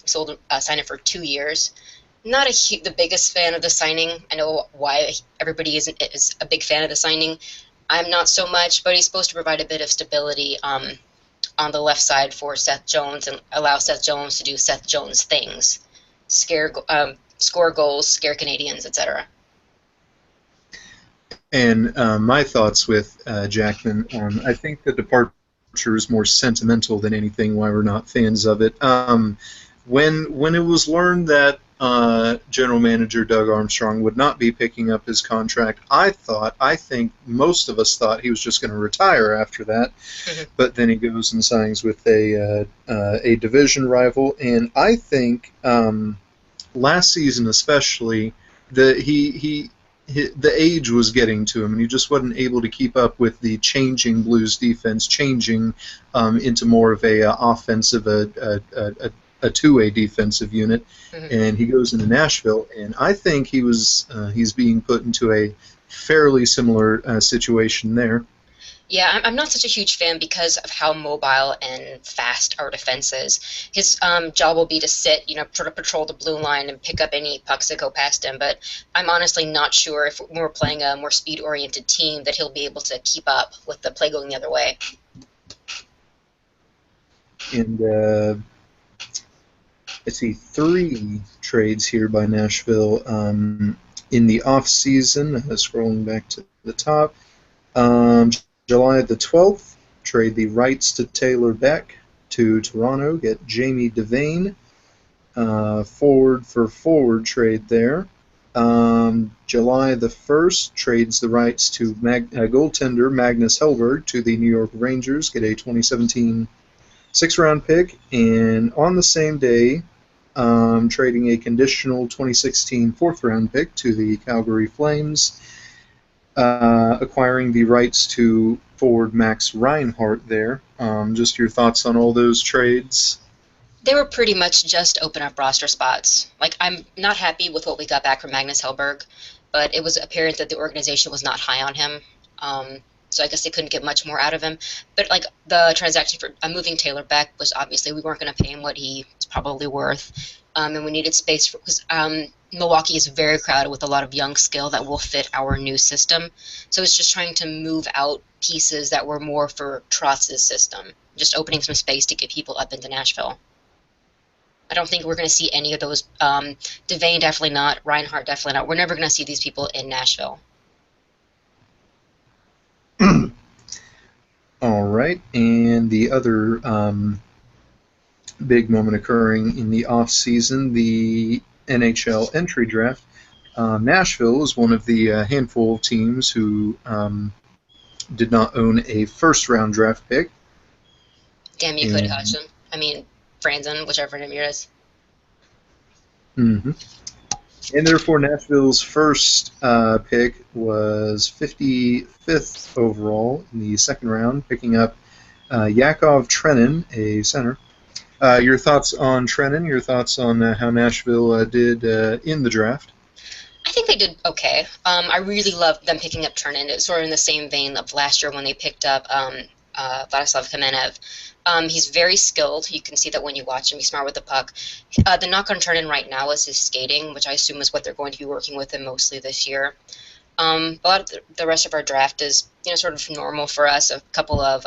signed him for 2 years. Not the biggest fan of the signing. I know why everybody is a big fan of the signing. I'm not so much, but he's supposed to provide a bit of stability on the left side for Seth Jones and allow Seth Jones to do Seth Jones things, score goals, scare Canadians, etc. And my thoughts with Jackman, I think the departure is more sentimental than anything, why we're not fans of it. When it was learned that General Manager Doug Armstrong would not be picking up his contract, I think most of us thought he was just going to retire after that. But then he goes and signs with a division rival, and I think last season especially, the age was getting to him, and he just wasn't able to keep up with the changing Blues defense, changing into more of a offensive, a two-way defensive unit, and he goes into Nashville, and I think he's being put into a fairly similar situation there. Yeah, I'm not such a huge fan because of how mobile and fast our defense is. His job will be to sit, sort of patrol the blue line and pick up any pucks that go past him, but I'm honestly not sure if when we're playing a more speed-oriented team that he'll be able to keep up with the play going the other way. And let's see, 3 trades here by Nashville in the off-season. Scrolling back to the top. July the 12th, trade the rights to Taylor Beck to Toronto, get Jamie Devane. Forward for forward trade there. July the 1st, trades the rights to goaltender Magnus Hellberg to the New York Rangers, get a 2017 6th-round pick. And on the same day, trading a conditional 2016 4th-round pick to the Calgary Flames, acquiring the rights to forward Max Reinhart there. Just your thoughts on all those trades? They were pretty much just open up roster spots. Like, I'm not happy with what we got back from Magnus Hellberg, but it was apparent that the organization was not high on him. So I guess they couldn't get much more out of him. But like the transaction for moving Taylor Beck was obviously we weren't going to pay him what he was probably worth, and we needed space because Milwaukee is very crowded with a lot of young skill that will fit our new system. So it's just trying to move out pieces that were more for Trotz's system, just opening some space to get people up into Nashville. I don't think we're going to see any of those. Devane definitely not. Reinhardt definitely not. We're never going to see these people in Nashville. All right, and the other big moment occurring in the off-season, the NHL Entry Draft. Nashville is one of the handful of teams who did not own a first-round draft pick. Damn you, Cody Hodgson. I mean, Franzen, whichever name it is. Mm-hmm. And therefore, Nashville's first pick was 55th overall in the second round, picking up Yakov Trenin, a center. Your thoughts on Trenin? Your thoughts on how Nashville did in the draft? I think they did okay. I really loved them picking up Trenin. It was sort of in the same vein of last year when they picked up Vladislav Kamenev. He's very skilled. You can see that when you watch him. He's smart with the puck. The knock on Trenin right now is his skating, which I assume is what they're going to be working with him mostly this year. A lot of the rest of our draft is sort of normal for us. A couple of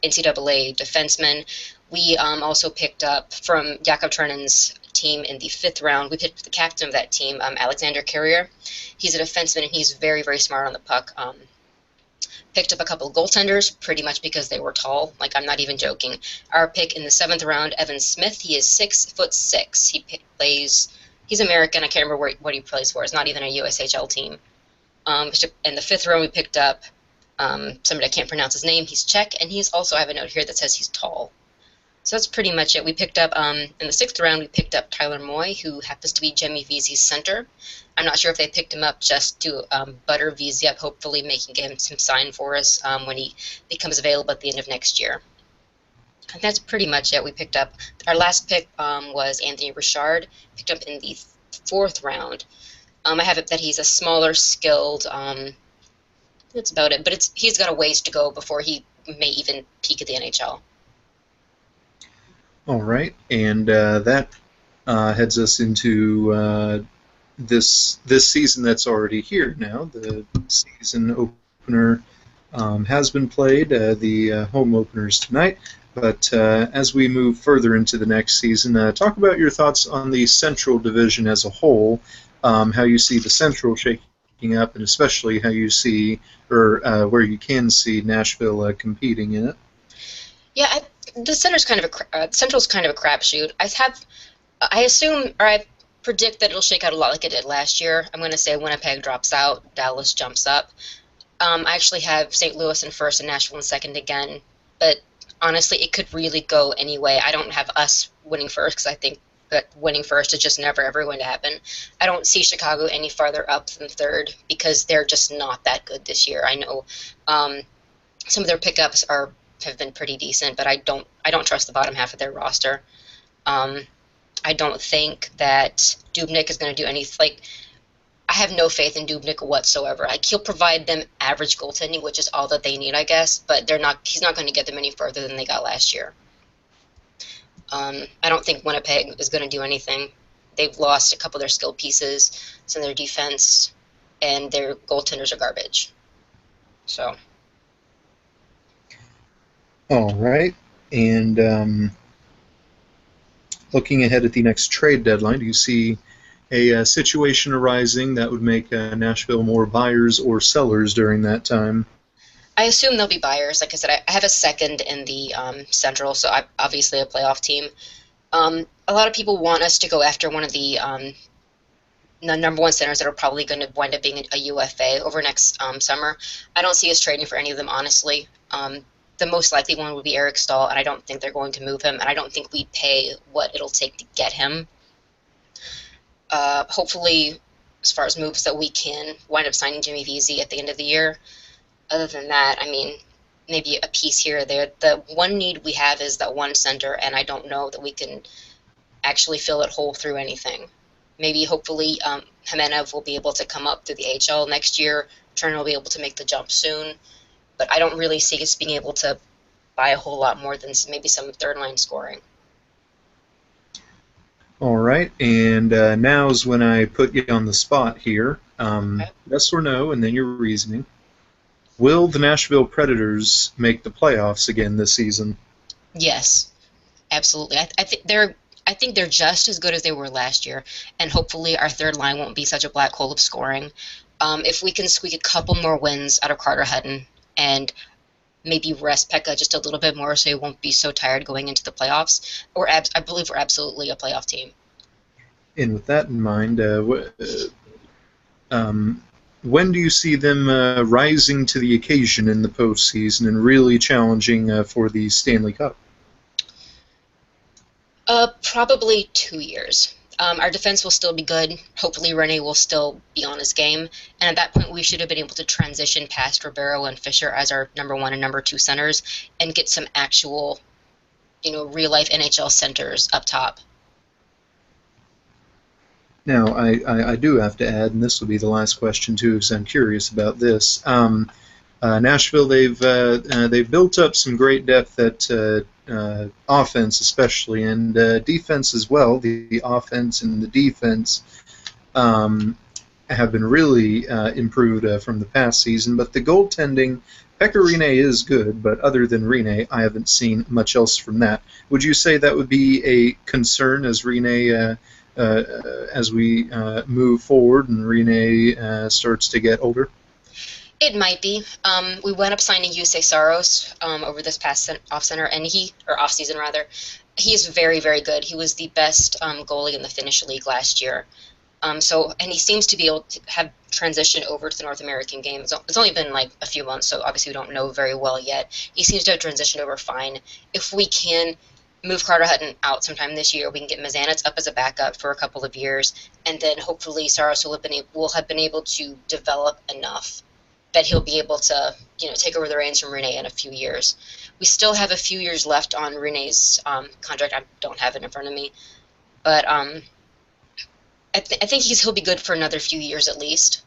NCAA defensemen. We also picked up from Yakov Trenin's team in the 5th round. We picked the captain of that team, Alexander Carrier. He's a defenseman, and he's very, very smart on the puck. Picked up a couple of goaltenders, pretty much because they were tall. Like, I'm not even joking. Our pick in the 7th round, Evan Smith. He is 6'6". He's American. I can't remember what he plays for. It's not even a USHL team. In the 5th round, we picked up somebody I can't pronounce his name. He's Czech, and he's also, I have a note here that says he's tall. So that's pretty much it. We picked up, in the 6th round, we picked up Tyler Moy, who happens to be Jimmy Vesey's center. I'm not sure if they picked him up just to butter Vesey up, hopefully making him some sign for us when he becomes available at the end of next year. And that's pretty much it. We picked up, our last pick was Anthony Richard, picked up in the 4th round. I have it that he's a smaller, skilled, that's about it. But he's got a ways to go before he may even peak at the NHL. All right, and that heads us into this season that's already here now. The season opener has been played, the home openers tonight. But as we move further into the next season, talk about your thoughts on the Central Division as a whole, how you see the Central shaking up, and especially how you see, or where you can see Nashville competing in it. Yeah, the Central's kind of a crapshoot. I assume, or I predict that it'll shake out a lot like it did last year. I'm going to say Winnipeg drops out, Dallas jumps up. I actually have St. Louis in first and Nashville in second again, but honestly, it could really go any way. I don't have us winning first because I think that winning first is just never ever going to happen. I don't see Chicago any farther up than third because they're just not that good this year. I know some of their pickups have been pretty decent, but I don't trust the bottom half of their roster. I don't think that Dubnyk is going to do anything. Like, I have no faith in Dubnyk whatsoever. Like, he'll provide them average goaltending, which is all that they need, I guess. But he's not going to get them any further than they got last year. I don't think Winnipeg is going to do anything. They've lost a couple of their skill pieces, some of their defense, and their goaltenders are garbage. So. All right, and looking ahead at the next trade deadline, do you see a situation arising that would make Nashville more buyers or sellers during that time? I assume they'll be buyers. Like I said, I have a second in the Central, so I'm obviously a playoff team. A lot of people want us to go after one of the number one centers that are probably going to wind up being a UFA over next summer. I don't see us trading for any of them, honestly. The most likely one would be Eric Stahl, and I don't think they're going to move him, and I don't think we'd pay what it'll take to get him. Hopefully, as far as moves, that we can wind up signing Jimmy Vesey at the end of the year. Other than that, I mean, maybe a piece here or there. The one need we have is that one center, and I don't know that we can actually fill that hole through anything. Maybe, hopefully, Kamenev will be able to come up through the AHL next year. Turner will be able to make the jump soon. But I don't really see us being able to buy a whole lot more than maybe some third-line scoring. All right, and now's when I put you on the spot here. Okay. Yes or no, and then your reasoning. Will the Nashville Predators make the playoffs again this season? Yes, absolutely. I think they're just as good as they were last year, and hopefully our third line won't be such a black hole of scoring. If we can squeak a couple more wins out of Carter Hutton and maybe rest Pekka just a little bit more so he won't be so tired going into the playoffs, I believe we're absolutely a playoff team. And with that in mind, when do you see them rising to the occasion in the postseason and really challenging for the Stanley Cup? Probably 2 years. Our defense will still be good. Hopefully, Rene will still be on his game. And at that point, we should have been able to transition past Ribeiro and Fehr as our number 1 and number 2 centers and get some actual, real-life NHL centers up top. Now, I do have to add, and this will be the last question too, because I'm curious about this. Nashville, they've built up some great depth at offense, especially, and defense as well. The offense and the defense have been really improved from the past season. But the goaltending, Pekka Rinne is good, but other than Rinne, I haven't seen much else from that. Would you say that would be a concern as Rinne? As we move forward and Rinne starts to get older? It might be. We went up signing Jussi Saros over this past off-season, and he is very, very good. He was the best goalie in the Finnish league last year. And he seems to be able to have transitioned over to the North American game. It's only been like a few months, so obviously we don't know very well yet. He seems to have transitioned over fine. If we can move Carter Hutton out sometime this year, we can get Mazanets up as a backup for a couple of years, and then hopefully Saros will have been able to develop enough that he'll be able to, take over the reins from Rinne in a few years. We still have a few years left on Rinne's contract. I don't have it in front of me, but I think he'll be good for another few years at least.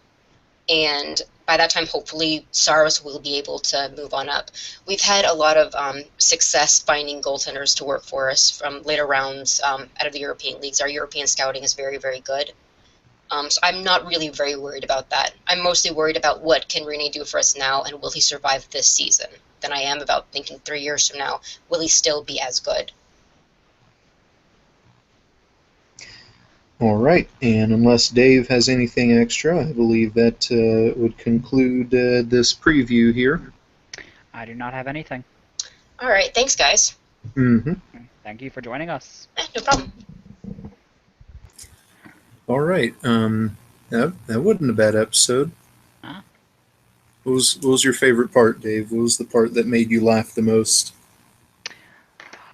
And by that time, hopefully, Saros will be able to move on up. We've had a lot of success finding goaltenders to work for us from later rounds out of the European leagues. Our European scouting is very, very good. So I'm not really very worried about that. I'm mostly worried about what can Rinne do for us now, and will he survive this season, than I am about thinking 3 years from now, will he still be as good? All right, and unless Dave has anything extra, I believe that would conclude this preview here. I do not have anything. All right, thanks, guys. Mm-hmm. Thank you for joining us. No problem. All right, that wasn't a bad episode. Huh? What was your favorite part, Dave? What was the part that made you laugh the most?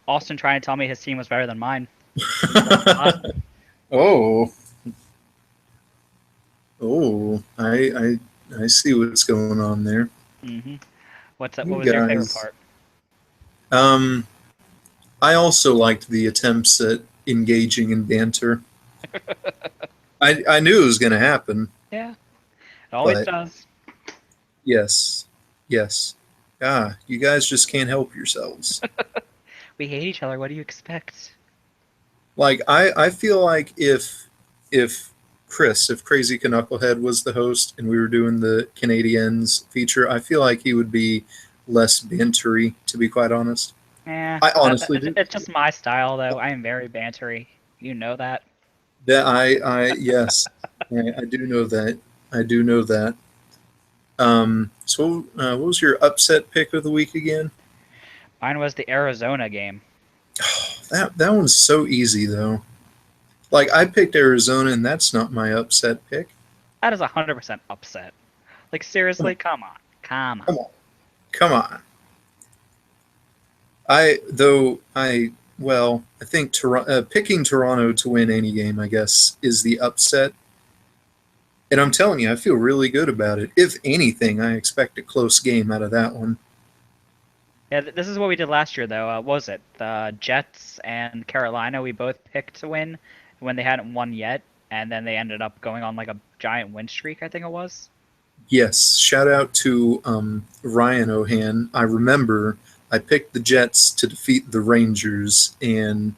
Austin trying to tell me his team was better than mine. Oh, I see what's going on there. Mm-hmm. What was your favorite part? I also liked the attempts at engaging in banter. I knew it was going to happen. Yeah, it always does. Yes. You guys just can't help yourselves. We hate each other. What do you expect? Like, I feel like if Crazy Knucklehead was the host and we were doing the Canadiens feature, I feel like he would be less bantery, to be quite honest. Yeah, I honestly do. It's just my style, though. I am very bantery. You know that. Yes, I do know that. So what was your upset pick of the week again? Mine was the Arizona game. Oh, that one's so easy, though. Like, I picked Arizona, and that's not my upset pick. That is 100% upset. Like, seriously, come on. I think picking Toronto to win any game, I guess, is the upset. And I'm telling you, I feel really good about it. If anything, I expect a close game out of that one. Yeah, this is what we did last year, though. What was it? The Jets and Carolina, we both picked to win when they hadn't won yet, and then they ended up going on like a giant win streak, I think it was. Yes, shout out to Ryan Ohan. I remember I picked the Jets to defeat the Rangers, and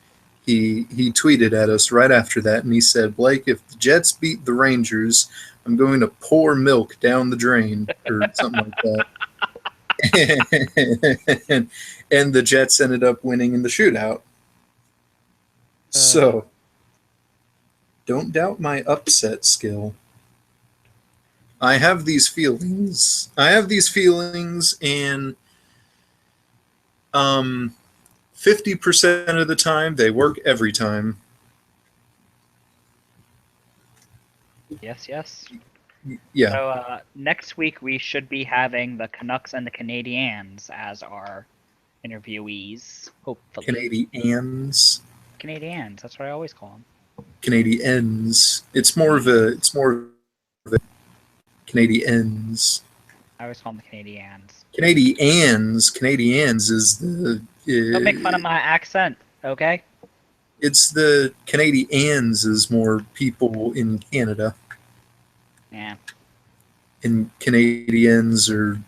he tweeted at us right after that, and he said, Blake, if the Jets beat the Rangers, I'm going to pour milk down the drain, or something like that. and the Jets ended up winning in the shootout. So, don't doubt my upset skill. I have these feelings, and 50% of the time, they work every time. Yes. Yeah. So next week we should be having the Canucks and the Canadiens as our interviewees, hopefully. Canadiens. Canadiens, that's what I always call them. Canadiens. It's more of a Canadiens. I always call them the Canadians. Canadiens is the. Don't make fun of my accent, okay? It's the Canadians is more people in Canada. Yeah. And Canadians are.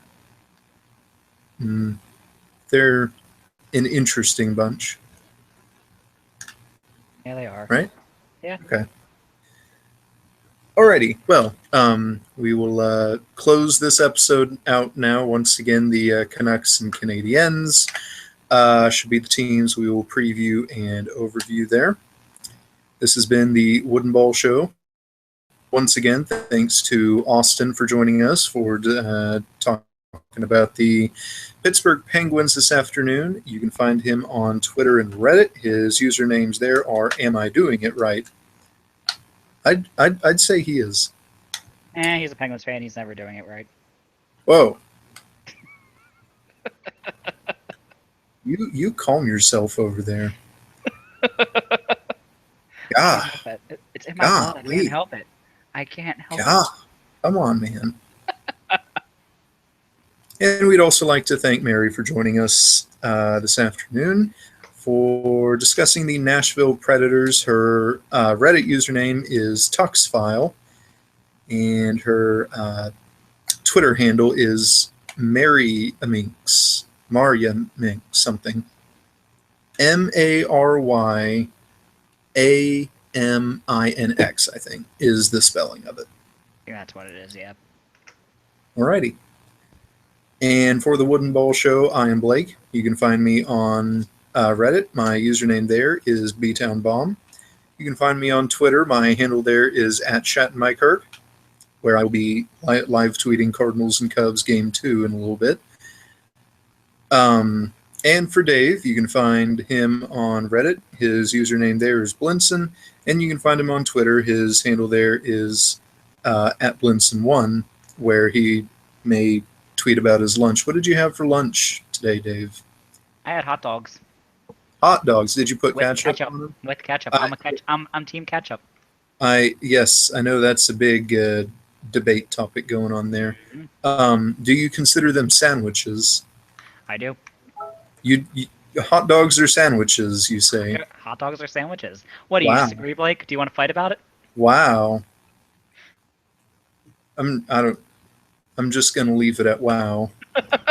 They're an interesting bunch. Yeah, they are. Right? Yeah. Okay. Alrighty. Well, we will close this episode out now. Once again, the Canucks and Canadiens should be the teams we will preview and overview there. This has been the Wooden Ball Show. Once again, thanks to Austin for joining us for talking about the Pittsburgh Penguins this afternoon. You can find him on Twitter and Reddit. His usernames there are Am I Doing It Right? I'd say he is. He's a Penguins fan. He's never doing it right. Whoa. You calm yourself over there. God. It's in my blood. I can't help it. I can't help it. Come on, man. And we'd also like to thank Mary for joining us this afternoon for discussing the Nashville Predators. Her Reddit username is Tuxfile, and her Twitter handle is Maria Minx something. MaryAminx, I think, is the spelling of it. Yeah, that's what it is, yeah. Alrighty. And for the Wooden Ball Show, I am Blake. You can find me on Reddit. My username there is BTownBomb. You can find me on Twitter. My handle there is @ShattonMyKirk, where I will be live tweeting Cardinals and Cubs Game 2 in a little bit. And for Dave, you can find him on Reddit. His username there is Blinson, and you can find him on Twitter. His handle there is @Blinson1, where he may tweet about his lunch. What did you have for lunch today, Dave? I had hot dogs. Hot dogs. Did you put With ketchup on them? With ketchup. I'm team ketchup. Yes, I know that's a big debate topic going on there. Mm-hmm. Do you consider them sandwiches? I do. You hot dogs are sandwiches, you say? Hot dogs are sandwiches. What, do you disagree, Blake? Do you want to fight about it? Wow. I'm just gonna leave it at wow.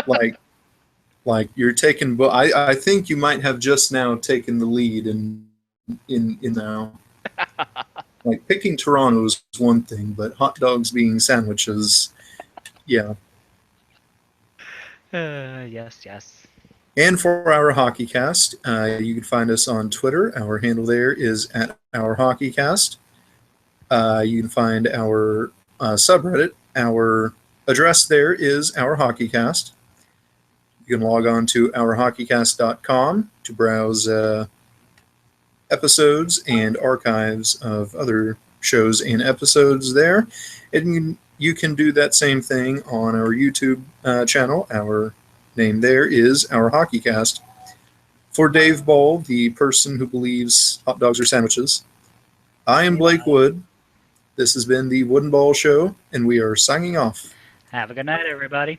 like you're taking. I think you might have just now taken the lead in now. Like picking Toronto is one thing, but hot dogs being sandwiches, yeah. Yes. And for our HockeyCast, you can find us on Twitter. Our handle there is @OurHockeyCast. You can find our subreddit. Our address there is Our HockeyCast. You can log on to OurHockeyCast.com to browse episodes and archives of other shows and episodes there. And you can do that same thing on our YouTube channel. Our name there is Our HockeyCast. For Dave Ball, the person who believes hot dogs are sandwiches, I am Blake Wood. This has been the Wooden Ball Show, and we are signing off. Have a good night, everybody.